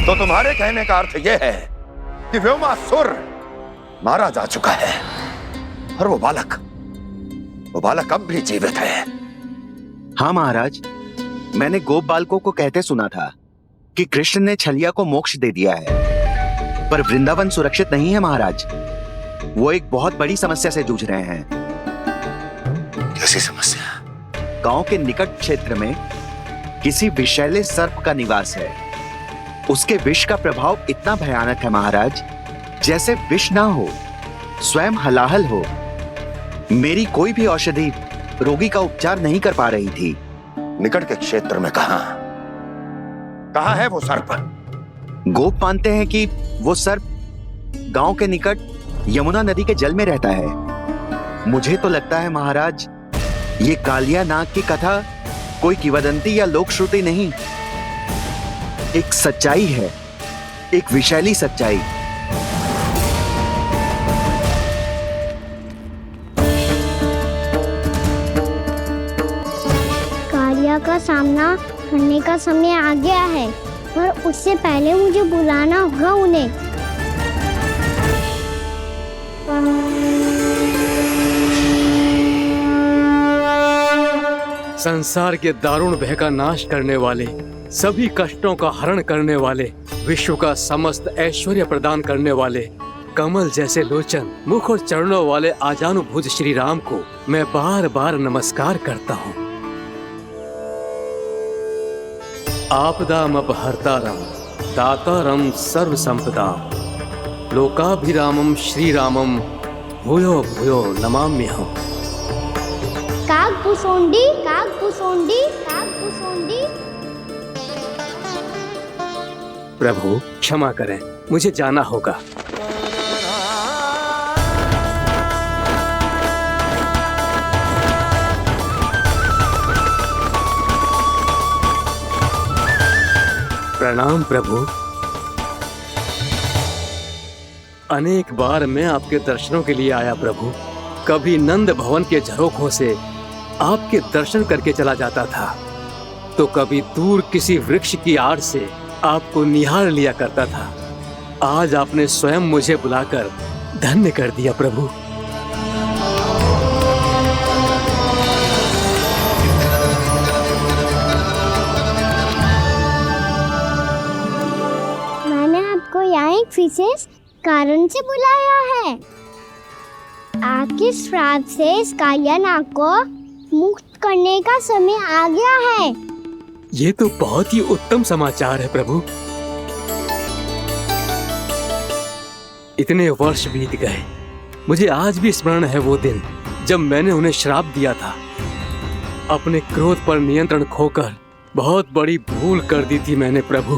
तो तुम्हारे कहने का अर्थ यह है कि व्योमासुर मारा जा चुका है और वो बालक अब भी जीवित है। हाँ महाराज, मैंने गोप बालकों को कहते सुना था कि कृष्ण ने छलिया को मोक्ष दे दिया है, पर वृंदावन सुरक्षित नहीं है महाराज। वो एक बहुत बड़ी समस्या से जूझ रहे हैं। कैसी समस्या? गांव के निकट क्षेत्र में किसी विषैले सर्प का निवास है। उसके विष का प्रभाव इतना भयानक है महाराज, जैसे विष ना हो, स्वयं हलाहल हो। मेरी कोई भी औषधि रोगी का उपचार नहीं कर पा रही थी। निकट के क्षेत्र में कहां है वो सर्प? गोप मानते हैं कि वो सर्प गांव के निकट यमुना नदी के जल में रहता है। मुझे तो लगता है महाराज, ये कालिया नाग की कथा कोई किंवदंती या लोक श्रुति नहीं, एक सच्चाई है, एक विषैली सच्चाई। कालिया का सामना करने का समय आ गया है, पर उससे पहले मुझे बुलाना होगा उन्हें। संसार के दारुण भय का नाश करने वाले, सभी कष्टों का हरण करने वाले, विश्व का समस्त ऐश्वर्य प्रदान करने वाले, कमल जैसे लोचन, मुख और चरणों वाले आजानुभुज श्री राम को मैं बार बार नमस्कार करता हूँ। आपदामपहर्तारं दातारं सर्व संपदाम लोकाभिरामं श्री रामं भूयो भूयो नमाम्यहम्। कागभूसोंडी कागभूसोंडी कागभूसोंडी। प्रभु क्षमा करें, मुझे जाना होगा। प्रणाम प्रभु। अनेक बार मैं आपके दर्शनों के लिए आया प्रभु। कभी नंद भवन के झरोखों से आपके दर्शन करके चला जाता था, तो कभी दूर किसी वृक्ष की आड़ से आपको निहार लिया करता था। आज आपने स्वयं मुझे बुलाकर धन्य कर दिया प्रभु। मैंने आपको यहाँ एक विशेष कारण से बुलाया है। आपके श्राप से इस कालिया नाग को मुक्त करने का समय आ गया है। ये तो बहुत ही उत्तम समाचार है प्रभु। इतने वर्ष बीत गए, मुझे आज भी स्मरण है वो दिन जब मैंने उन्हें श्राप दिया था। अपने क्रोध पर नियंत्रण खोकर बहुत बड़ी भूल कर दी थी मैंने प्रभु।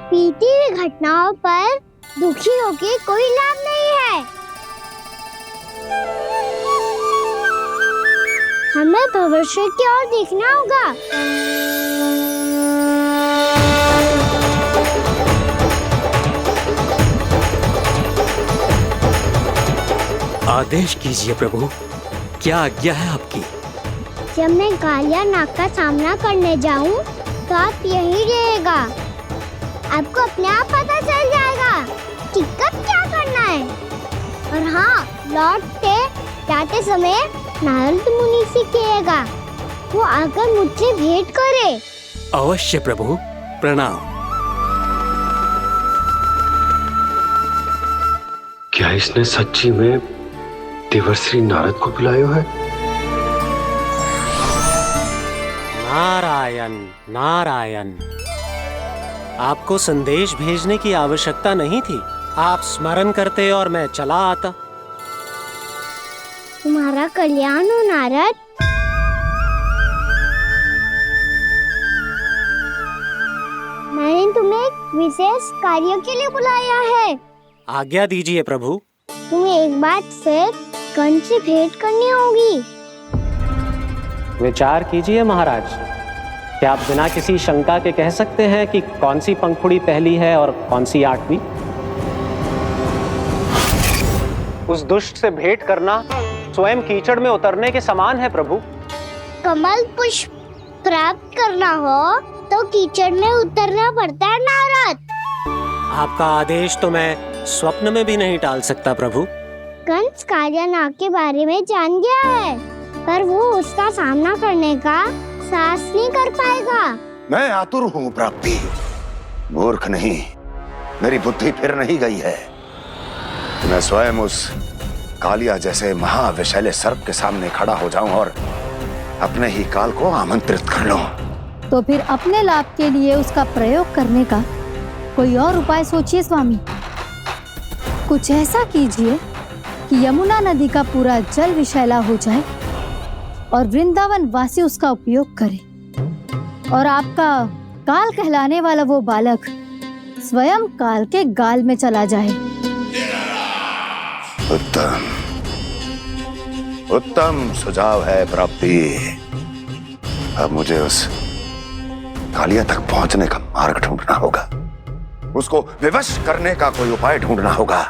बीती हुई घटनाओं पर दुखी होके कोई लाभ नहीं है। हमें भविष्य की ओर देखना होगा। आदेश कीजिए प्रभु, क्या आज्ञा है आपकी? जब मैं कालिया नाग का सामना करने जाऊं, तो आप यही रहेगा। आपको अपने आप पता चल जाएगा कि कब क्या करना है। और हाँ, लौटते जाते समय नारद मुनि से कहिएगा, वो आकर मुझसे भेंट करे। अवश्य प्रभु, प्रणाम। क्या इसने सच्ची में देवर्षि नारद को बुलाया है? नारायण नारायण, आपको संदेश भेजने की आवश्यकता नहीं थी। आप स्मरण करते और मैं चला आता। तुम्हारा कल्याण हो नारद। मैंने तुम्हें एक विशेष कार्य के लिए बुलाया है। आज्ञा दीजिए प्रभु। तुम्हें एक बार फिर कंस से भेंट करनी होगी। विचार कीजिए महाराज, क्या आप बिना किसी शंका के कह सकते हैं कि कौन सी पंखुड़ी पहली है और कौन सी आठवीं? उस दुष्ट से भेंट करना स्वयं कीचड़ में उतरने के समान है प्रभु। कमल पुष्प प्राप्त करना हो तो कीचड़ में उतरना पड़ता है नारद। आपका आदेश तो मैं स्वप्न में भी नहीं टाल सकता प्रभु। कंस कालिया नाग के बारे में जान गया है, पर वो उसका सामना करने का साहस नहीं कर पाएगा। मैं आतुर हूँ प्राप्ति, मूर्ख नहीं। मेरी बुद्धि फिर नहीं गई है। मैं स्वयं उस कालिया जैसे महाविषैले सर्प के सामने खड़ा हो जाऊं और अपने ही काल को आमंत्रित कर लूं। तो फिर अपने लाभ के लिए उसका प्रयोग करने का कोई और उपाय सोचिए स्वामी। कुछ ऐसा कीजिए कि यमुना नदी का पूरा जल विषैला हो जाए और वृंदावन वासी उसका उपयोग करे, और आपका काल कहलाने वाला वो बालक स्वयं काल के गाल में चला जाए। उत्तम उत्तम सुझाव है प्राप्ति। अब मुझे उस कालिया तक पहुंचने का मार्ग ढूंढना होगा। उसको विवश करने का कोई उपाय ढूंढना होगा,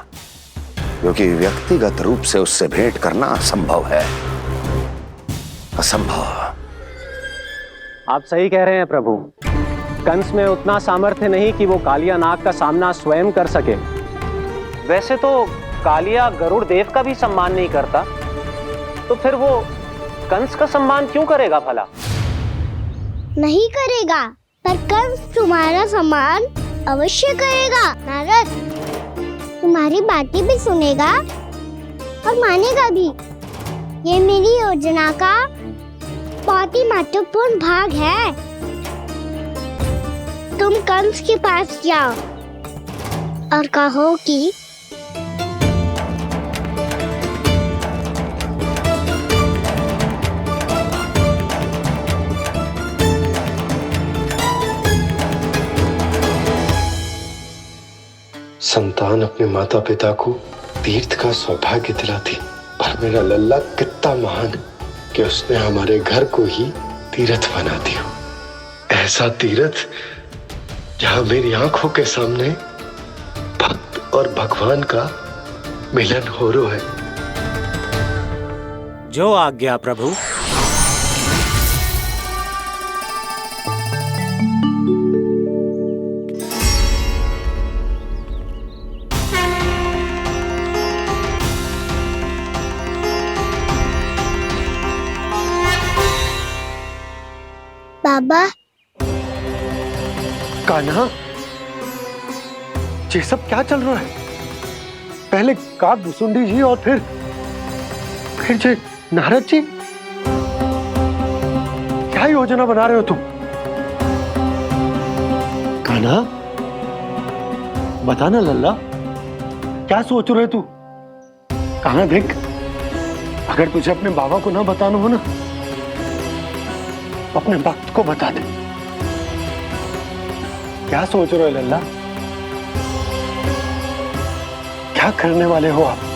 क्योंकि व्यक्तिगत रूप से उससे भेंट करना असंभव है। असंभव। आप सही कह रहे हैं प्रभु। कंस में उतना सामर्थ्य नहीं कि वो कालिया नाग का सामना स्वयं कर सके। वैसे तो कालिया गरुड़ देव का भी सम्मान नहीं करता, तो फिर वो कंस का सम्मान क्यों करेगा भला? नहीं करेगा, पर कंस तुम्हारा सम्मान अवश्य करेगा नारद। तुम्हारी बातें भी सुनेगा और मानेगा भी। ये मेरी योजना का बहुत ही महत्वपूर्ण भाग है। तुम कंस के पास जाओ और कहो कि संतान अपने माता पिता को तीर्थ का सौभाग्य दिलाती, पर मेरा लल्ला कितना महान कि उसने हमारे घर को ही तीर्थ बना दिया। ऐसा तीर्थ जहां मेरी आंखों के सामने भक्त और भगवान का मिलन हो रहा है। जो आज्ञा प्रभु। बाबा। कान्हा, ये सब क्या चल रहा है? पहले काक भुसुंडी जी और फिर जे नारद जी। क्या योजना बना रहे हो तुम? कान्हा, बता ना लल्ला, क्या सोच रहे तू? कहां देख, अगर तुझे अपने बाबा को ना बताना हो ना, तो अपने भक्त को बता दे। क्या सोच रहे हो लल्ला? क्या करने वाले हो आप?